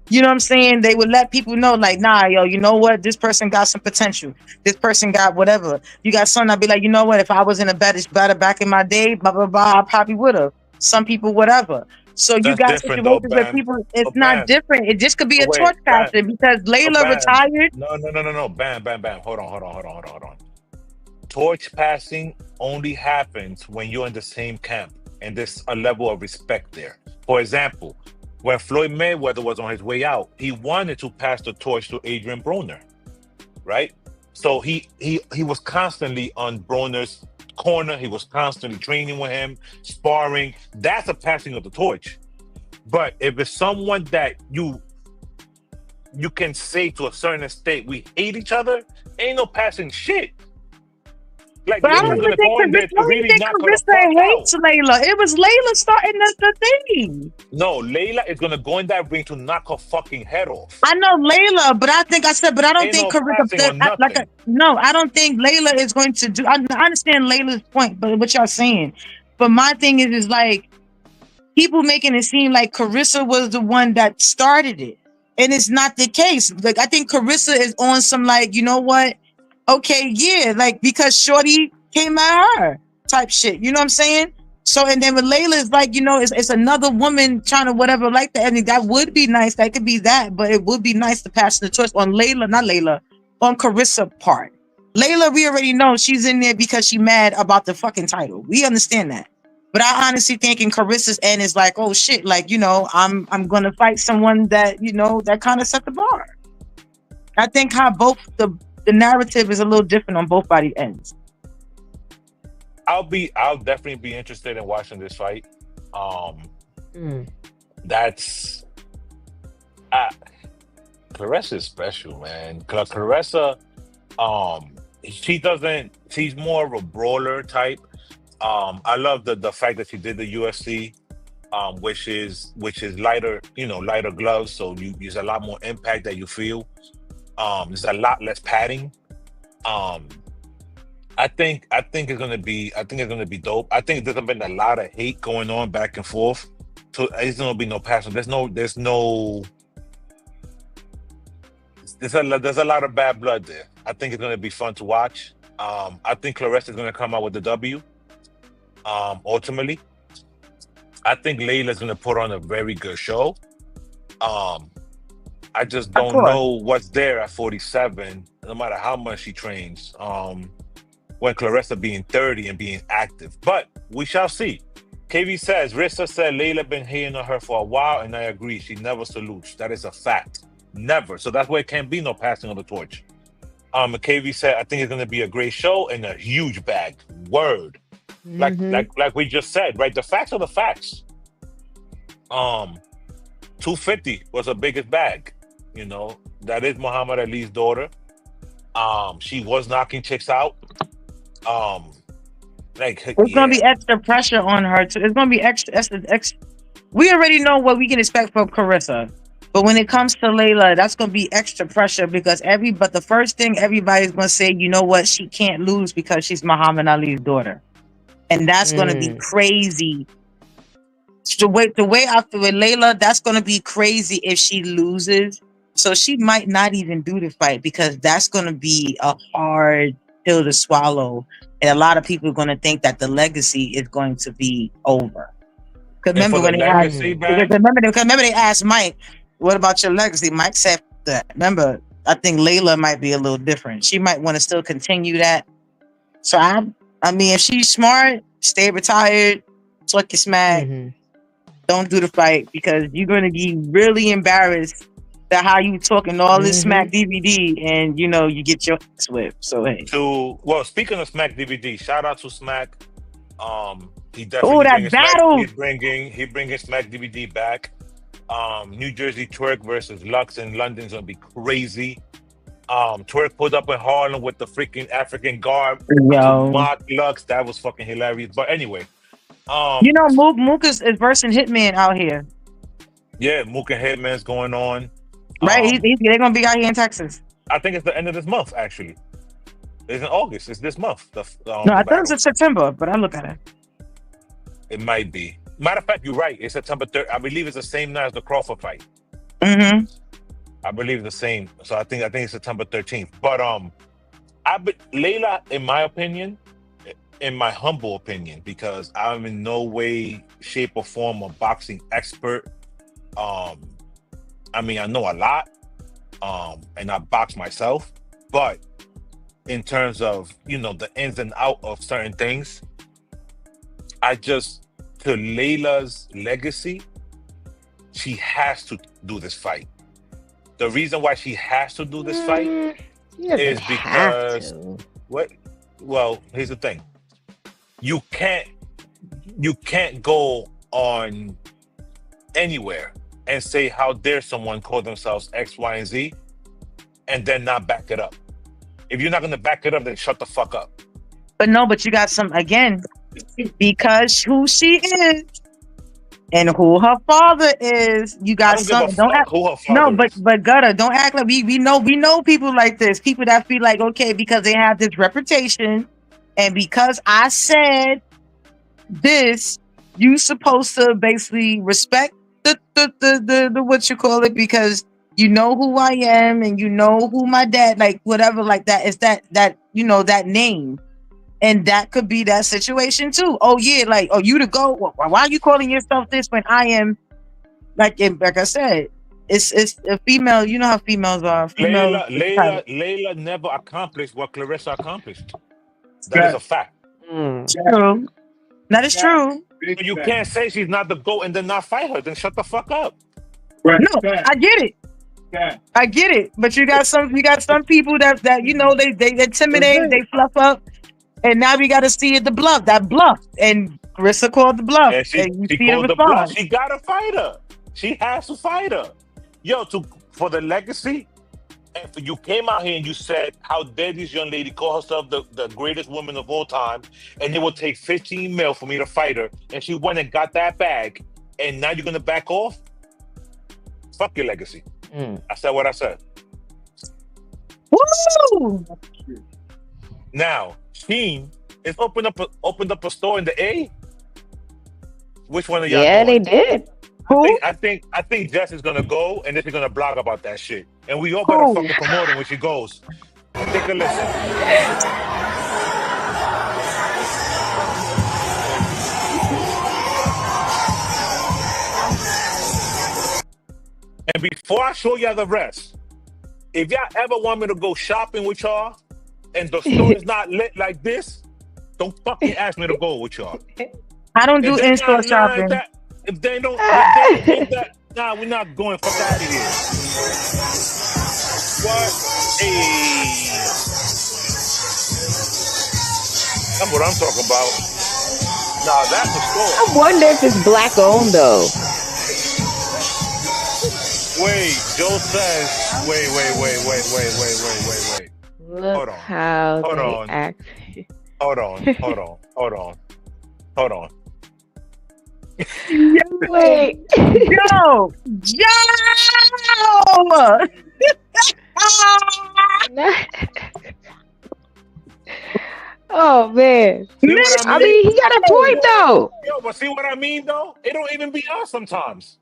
You know what I'm saying? They would let people know, like, nah, yo, you know what? This person got some potential. This person got whatever. You got some that be like, you know what? If I was in a better back in my day, blah, blah, blah, I probably would have. Some people, whatever. So you got situations where people, it's not different. It just could be a torch passing because Layla retired. No. Bam. Hold on. Torch passing only happens when you're in the same camp and there's a level of respect there. For example, when Floyd Mayweather was on his way out, he wanted to pass the torch to Adrian Broner, right? So he was constantly on Broner's corner. He was constantly training with him, sparring. That's a passing of the torch. But if it's someone that you can say to a certain extent, we hate each other, ain't no passing shit. Like, but I don't think Carissa hates Layla. It was Layla starting the thing. No, Layla is gonna go in that ring to knock her fucking head off. I know Layla, but I don't think Carissa. I don't think Layla is going to do. I understand Layla's point, but what y'all saying. But my thing is like people making it seem like Carissa was the one that started it, and it's not the case. Like I think Carissa is on some like, you know what? Okay, yeah, like because Shorty came at her type shit. You know what I'm saying? So, and then with Layla, it's like, it's another woman trying to whatever like that. And that would be nice. That could be that, but it would be nice to pass the torch on on Carissa part. Layla, we already know she's in there because she mad about the fucking title. We understand that. But I honestly think in Carissa's end is like, oh shit, like, you know, I'm gonna fight someone that, you know, that kind of set the bar. I think how both the narrative is a little different on both body ends. I'll definitely be interested in watching this fight. That's Clarissa is special, man. Clarissa, she's more of a brawler type. I love the fact that she did the UFC, which is lighter, you know, lighter gloves, so there's a lot more impact that you feel. There's a lot less padding. I think it's gonna be dope. I think there's been a lot of hate going on back and forth. So it's gonna be no passion. There's a lot of bad blood there. I think it's gonna be fun to watch. I think Clarissa is gonna come out with the W. Ultimately, I think Layla's gonna put on a very good show. I just don't know what's there at 47, no matter how much she trains. When Clarissa being 30 and being active, but we shall see. KV says, Rissa said Layla been hating on her for a while, and I agree. She never salutes. That is a fact. Never. So that's why it can't be no passing of the torch. KV said, I think it's gonna be a great show and a huge bag. Word. Like we just said, right? The facts are the facts. 250 was her biggest bag. You know, that is Muhammad Ali's daughter. She was knocking chicks out. It's gonna be extra pressure on her too. It's gonna be extra. We already know what we can expect from Carissa, but when it comes to Layla, that's gonna be extra pressure because but the first thing everybody's gonna say, you know what, she can't lose because she's Muhammad Ali's daughter, and that's gonna be crazy. The way after with Layla, that's gonna be crazy if she loses. So she might not even do the fight because that's gonna be a hard pill to swallow. And a lot of people are going to think that the legacy is going to be over. Because remember when they asked Mike, what about your legacy? Mike said that. Remember, I think Layla might be a little different. She might want to still continue that. So I mean, if she's smart, stay retired, talk your smack, don't do the fight because you're going to be really embarrassed that how you talking all this Smack DVD and you know you get your ass whipped. So hey. Speaking of Smack DVD, shout out to Smack. He definitely he bringing Smack DVD back. New Jersey Twerk versus Lux in London's gonna be crazy. Twerk pulled up in Harlem with the freaking African garb to mock Lux. That was fucking hilarious. But anyway, you know Mook is versing Hitman out here. Yeah, Mook and Hitman's going on. Right, they're gonna be out here in Texas. I think it's the end of this month. Actually, it's in August. It's this month. No, I thought it was in September, but I look at it. It might be. Matter of fact, you're right. It's September 3rd. I believe it's the same night as the Crawford fight. I believe it's the same. So I think it's September 13th. But Layla, in my opinion, in my humble opinion, because I'm in no way, shape, or form a boxing expert. I mean, I know a lot, and I box myself, but in terms of, you know, the ins and out of certain things, to Layla's legacy, she has to do this fight. The reason why she has to do this fight is because well, here's the thing. You can't go on anywhere and say how dare someone call themselves X, Y, and Z and then not back it up. If you're not going to back it up, then shut the fuck up. But you got some, again, because who she is and who her father is, you got some. But Gutter, don't act like we know people like this. People that feel like, okay, because they have this reputation and because I said this, you supposed to basically respect the what you call it, because you know who I am and you know who my dad, like whatever, like that is that you know that name, and that could be that situation too. Oh yeah, like you to go. Why are you calling yourself this when I am like I said, it's a female. You know how females are. Layla never accomplished what Clarissa accomplished. That is a fact. True. That is true. But you can't say she's not the GOAT and then not fight her. Then shut the fuck up. No, I get it. I get it. But you got some people that you know they intimidate, they fluff up, and now we got to see it the bluff. That bluff, and Carissa called the bluff. And she called the bluff. She gotta fight her. She has to fight her. Yo, for the legacy. And you came out here and you said, how dare this young lady call herself the greatest woman of all time, and it will take 15 mil for me to fight her, and she went and got that bag, and now you're gonna back off? Fuck your legacy. I said what I said. Woo! Now, Sheen is opened up a store in the A. Which one of y'all? Yeah, they did. I think Jess is gonna go, and then she's gonna blog about that shit. And we all better fucking promote her when she goes. Take a listen. And before I show y'all the rest, if y'all ever want me to go shopping with y'all, and the store is not lit like this, don't fucking ask me to go with y'all. I don't do in-store shopping. If they don't think that, nah, we're not going. Fuck out of here. What? Hey. That's what I'm talking about. Nah, that's the store. I wonder if it's black owned though. Wait, Joe says. Wait. Look Hold on. how Hold they on. act. Hold on. Wait. Joe! Oh man. I mean, he got a point though. Yo, but see what I mean though? It don't even be us sometimes.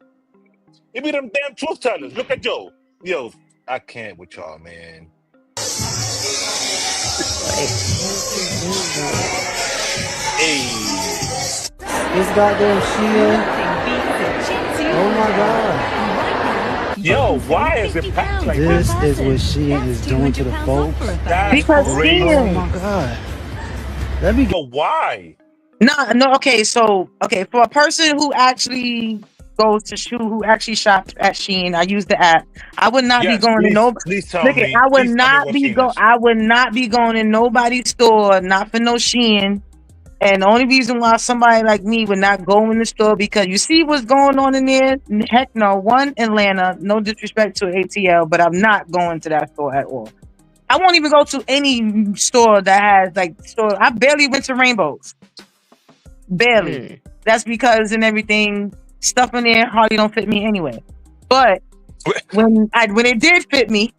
It be them damn truth tellers. Look at Joe. Yo, I can't with y'all, man. Hey. This goddamn shit. Oh my god. Yo, why is it packed like this? This is what she is doing to the folks. That's crazy. Oh my god. Let me go. Why? No. Okay, so for a person who actually goes to who actually shops at Shein, I use the app. I would not be going to nobody. Please tell me. I would not be going in nobody's store, not for no Shein. And the only reason why somebody like me would not go in the store, because you see what's going on in there. Heck no, one Atlanta, no disrespect to ATL, but I'm not going to that store at all. I won't even go to any store that has I barely went to Rainbows. Barely. That's because and everything, stuff in there hardly don't fit me anyway. But when it did fit me,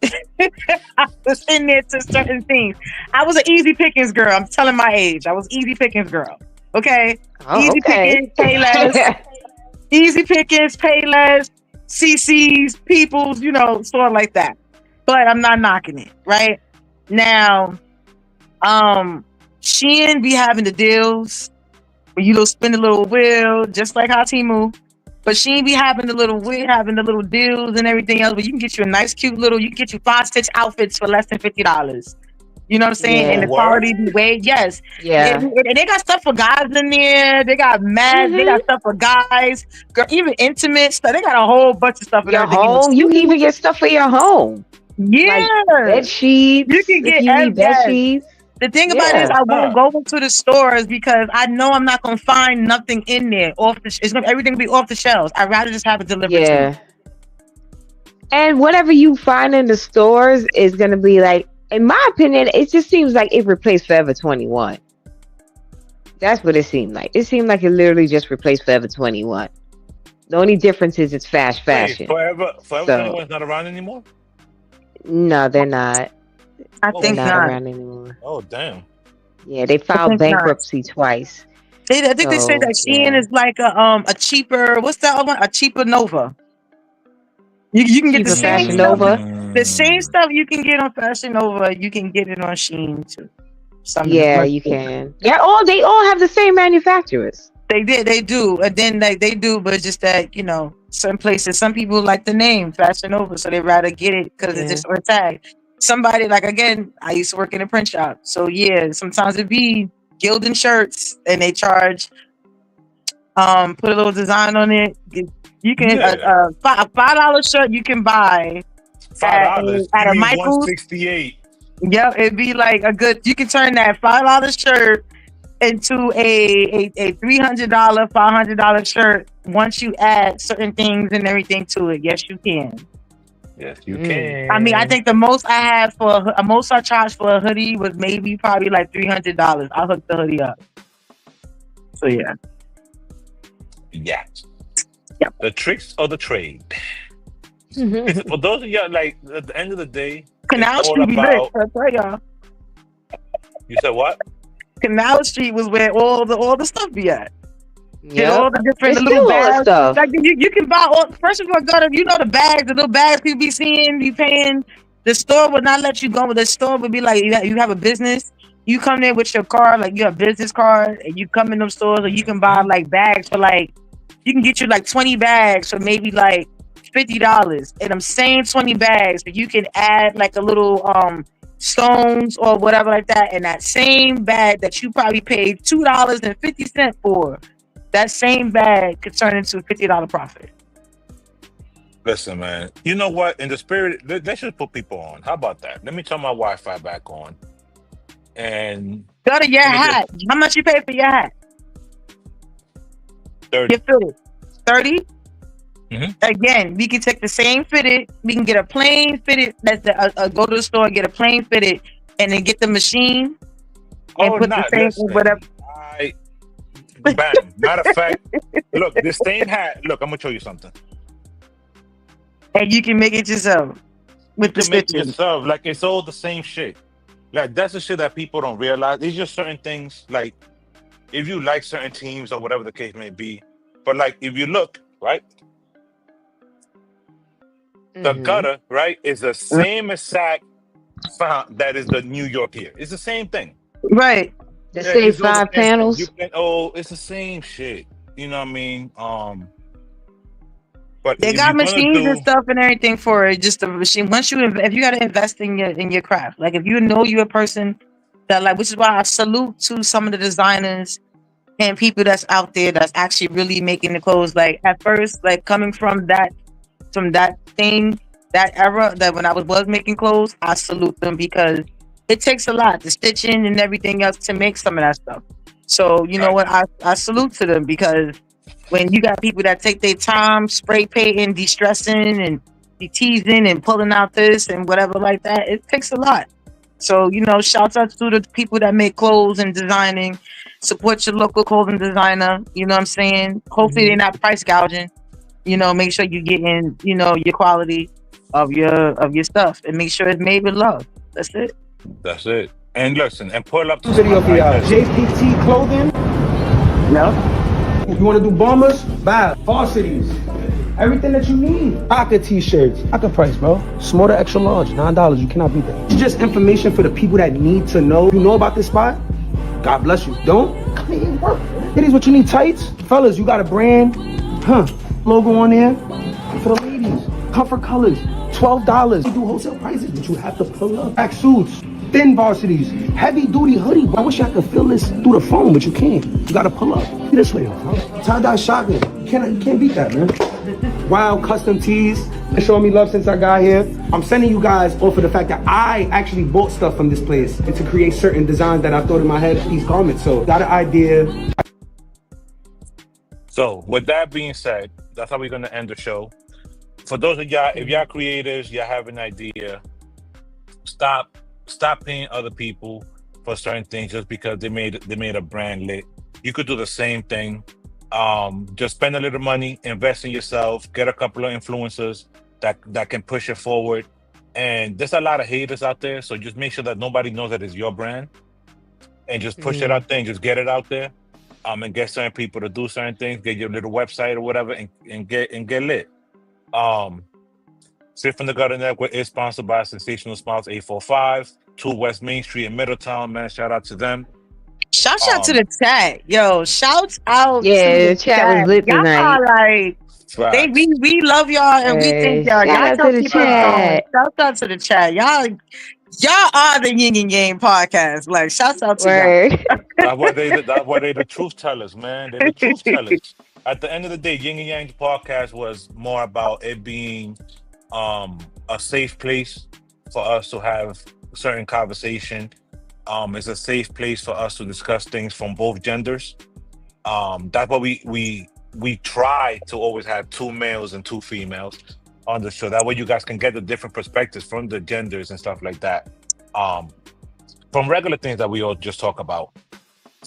I was in there to certain things. I was an easy pickings girl. I'm telling my age. I was easy pickings girl. Okay? Pickings, pay less. Easy pickings, pay less. CC's, People's, sort of like that. But I'm not knocking it, right? Now, Shein be having the deals where you spin a little wheel, just like how Temu. But Shein be having the little deals and everything else. But you can get you a nice, cute you can get you 5-stitch outfits for less than $50. You know what I'm saying? Yeah. And the quality be way, yes. Yeah. And they got stuff for guys in there. They got they got stuff for guys. Girl, even intimate stuff. They got a whole bunch of stuff for your home. You can even get stuff for your home. Yeah. Like bed sheets. You can get bed sheets. The thing about it is I won't go into the stores because I know I'm not going to find nothing in there. Everything will be off the shelves. I'd rather just have it delivered to me. And whatever you find in the stores is going to be like, in my opinion, it just seems like it replaced Forever 21. That's what it seemed like. It seemed like it literally just replaced Forever 21. The only difference is it's fast fashion. Wait, Forever 21 is not around anymore? No, they're not. I think not around anymore. Oh, damn. Yeah, they filed bankruptcy twice. I think they say that Shein is like a cheaper. What's that other one? A cheaper Nova. You can get the same Fashion Nova. The same stuff you can get on Fashion Nova. You can get it on Shein too. Yeah, you can. Yeah, they all have the same manufacturers. They do, and then they do, but it's just that certain places, some people like the name Fashion Nova, so they rather get it because it's just on a tag. Somebody again, I used to work in a print shop, so yeah, sometimes it be Gildan shirts, and they charge Put a little design on it. You can a $5 shirt you can buy $5. at Give a me Michael's. 168. Yep, it'd be like a good. You can turn that $5 shirt into a $300, $500 shirt once you add certain things and everything to it. Yes, you can. Yes, you can. I mean, I think the most I had for most I charged for a hoodie was probably like $300. I hooked the hoodie up. So yeah. Yeah. Yep. The tricks of the trade. For those of y'all, like at the end of the day, Canal it's all Street be lit. about. I tell y'all. You said what? Canal Street was where all the stuff be at. Yeah, all the different it's little still all bags. stuff. Like you can buy all. First of all, the bags, the little bags people be seeing, be paying. The store would not let you go. The store would be like, you have a business. You come there with your card, like you have a business card, and you come in those stores, or you can buy like bags for like, you can get you like 20 bags for maybe like $50. And I'm saying 20 bags, but you can add like a little stones or whatever like that, and that same bag that you probably paid $2.50 for. That same bag could turn into a $50 profit. Listen, man. You know what? In the spirit, let's just put people on. How about that? Let me turn my Wi-Fi back on. And go to your hat. How much you pay for your hat? 30. Get fitted. 30? Mm-hmm. Again, we can take the same fitted. We can get a plain fitted. That's go to the store and get a plain fitted, and then get the machine and put the same whatever. Bang. Matter of fact, look, this same hat. Look, I'm gonna show you something. And you can make it yourself with the stitches. Make it yourself. Like it's all the same shit. Like that's the shit that people don't realize. It's just certain things. Like if you like certain teams or whatever the case may be. But like if you look right, the gutter right is the same exact font that is the New York here. It's the same thing. Right. The same 5 panels. It's the same shit. You know what I mean? But they got machines and stuff and everything for it. Just a machine. Once if you got to invest in your craft, like if you know you're a person that like, which is why I salute to some of the designers and people that's out there that's actually really making the clothes. Like at first, like coming from that thing, that era, that when I was making clothes, I salute them because it takes a lot, the stitching and everything else to make some of that stuff. So you know what, I salute to them because when you got people that take their time spray painting, de-stressing and de-teasing and pulling out this and whatever like that, it takes a lot. So, shouts out to the people that make clothes and designing. Support your local clothing designer. You know what I'm saying? Hopefully they're not price gouging. Make sure you're getting, your quality of your stuff and make sure it's made with love. That's it. That's it. And listen, and pull up video for y'all. JPT clothing. Yeah. You want to do bombers? Bad. Varsities. Everything that you need. Pocket t-shirts. I can price, bro. Small to extra large. $9. You cannot beat that. It's just information for the people that need to know. You know about this spot? God bless you. Don't? I mean, work. It is what you need. Tights. Fellas, you got a brand. Logo on there. For the ladies. Comfort colors. $12. You do wholesale prices, but you have to pull up. Back suits. Thin varsities, heavy duty hoodie. I wish I could feel this through the phone, but you can't. You gotta pull up. This way, tie-dye shotgun. You can't beat that, man. Wild custom tees. They're showing me love since I got here. I'm sending you guys off of the fact that I actually bought stuff from this place and to create certain designs that I thought in my head, these garments. So got an idea. So with that being said, that's how we're gonna end the show. For those of y'all, if y'all creators, y'all have an idea, stop paying other people for certain things just because they made a brand lit. You could do the same thing. Just spend a little money, invest in yourself, get a couple of influencers that can push it forward. And there's a lot of haters out there, so just make sure that nobody knows that it's your brand, and just push it out there and just get it out there. And get certain people to do certain things, get your little website or whatever, and get lit. Straight from the Gutter Network is sponsored by Sensational Smiles 845, 2 West Main Street in Middletown. Man, shout out to them. Shout out to the chat, yo! Shout out. Yeah, the chat was lit tonight. Like, we love y'all and we thank y'all. Shout out to the chat. Shout out to the chat, y'all are the Yin and Yang podcast. Like, shout out to y'all. That's why they the truth tellers, man. They're the truth tellers. at the end of the day, Yin and Yang podcast was more about it being a safe place for us to have certain conversation. It's a safe place for us to discuss things from both genders. That's what we try to always have 2 males and 2 females on the show. That way you guys can get the different perspectives from the genders and stuff like that. From regular things that we all just talk about.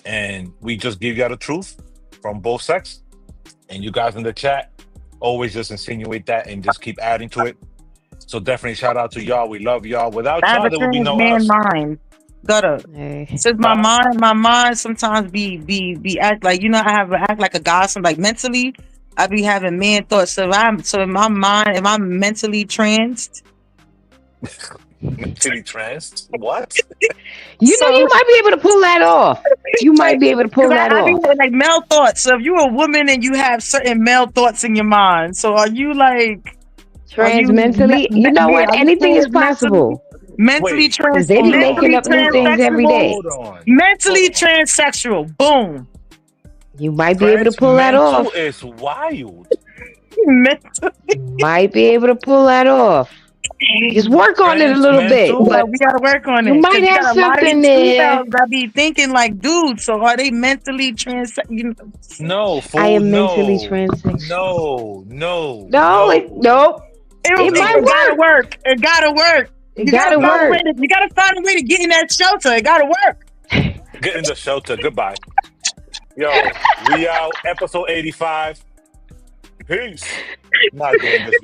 And we just give y'all the truth from both sexes. And you guys in the chat always just insinuate that and just keep adding to it. So definitely shout out to y'all. We love y'all. Without y'all, there would be no us. Mind. Since my mind sometimes be act like, you know, I have to act like a gossip, like mentally I be having man thoughts. So in my mind, am I mentally tranced? Mentally tranced? What? You know, you might be able to pull that off. You might be able to pull that off. Like male thoughts. So if you're a woman and you have certain male thoughts in your mind, so are you like trans mentally? You know what? Anything is possible. Mentally trans. They be making up new things every day. Mentally transsexual. Boom. You might be able to pull that off. It's wild. Might be able to pull that off. Just work on it a little bit. But we gotta work on it. You might have something there. I be thinking like, dude. So are they mentally trans? No, fool, I am mentally transsexual. No. Nope. It gotta work. It gotta work. You gotta work. You gotta find a way to get in that shelter. It gotta work. Get in the shelter. Goodbye. Yo, we out. Episode 85. Peace. Not doing this.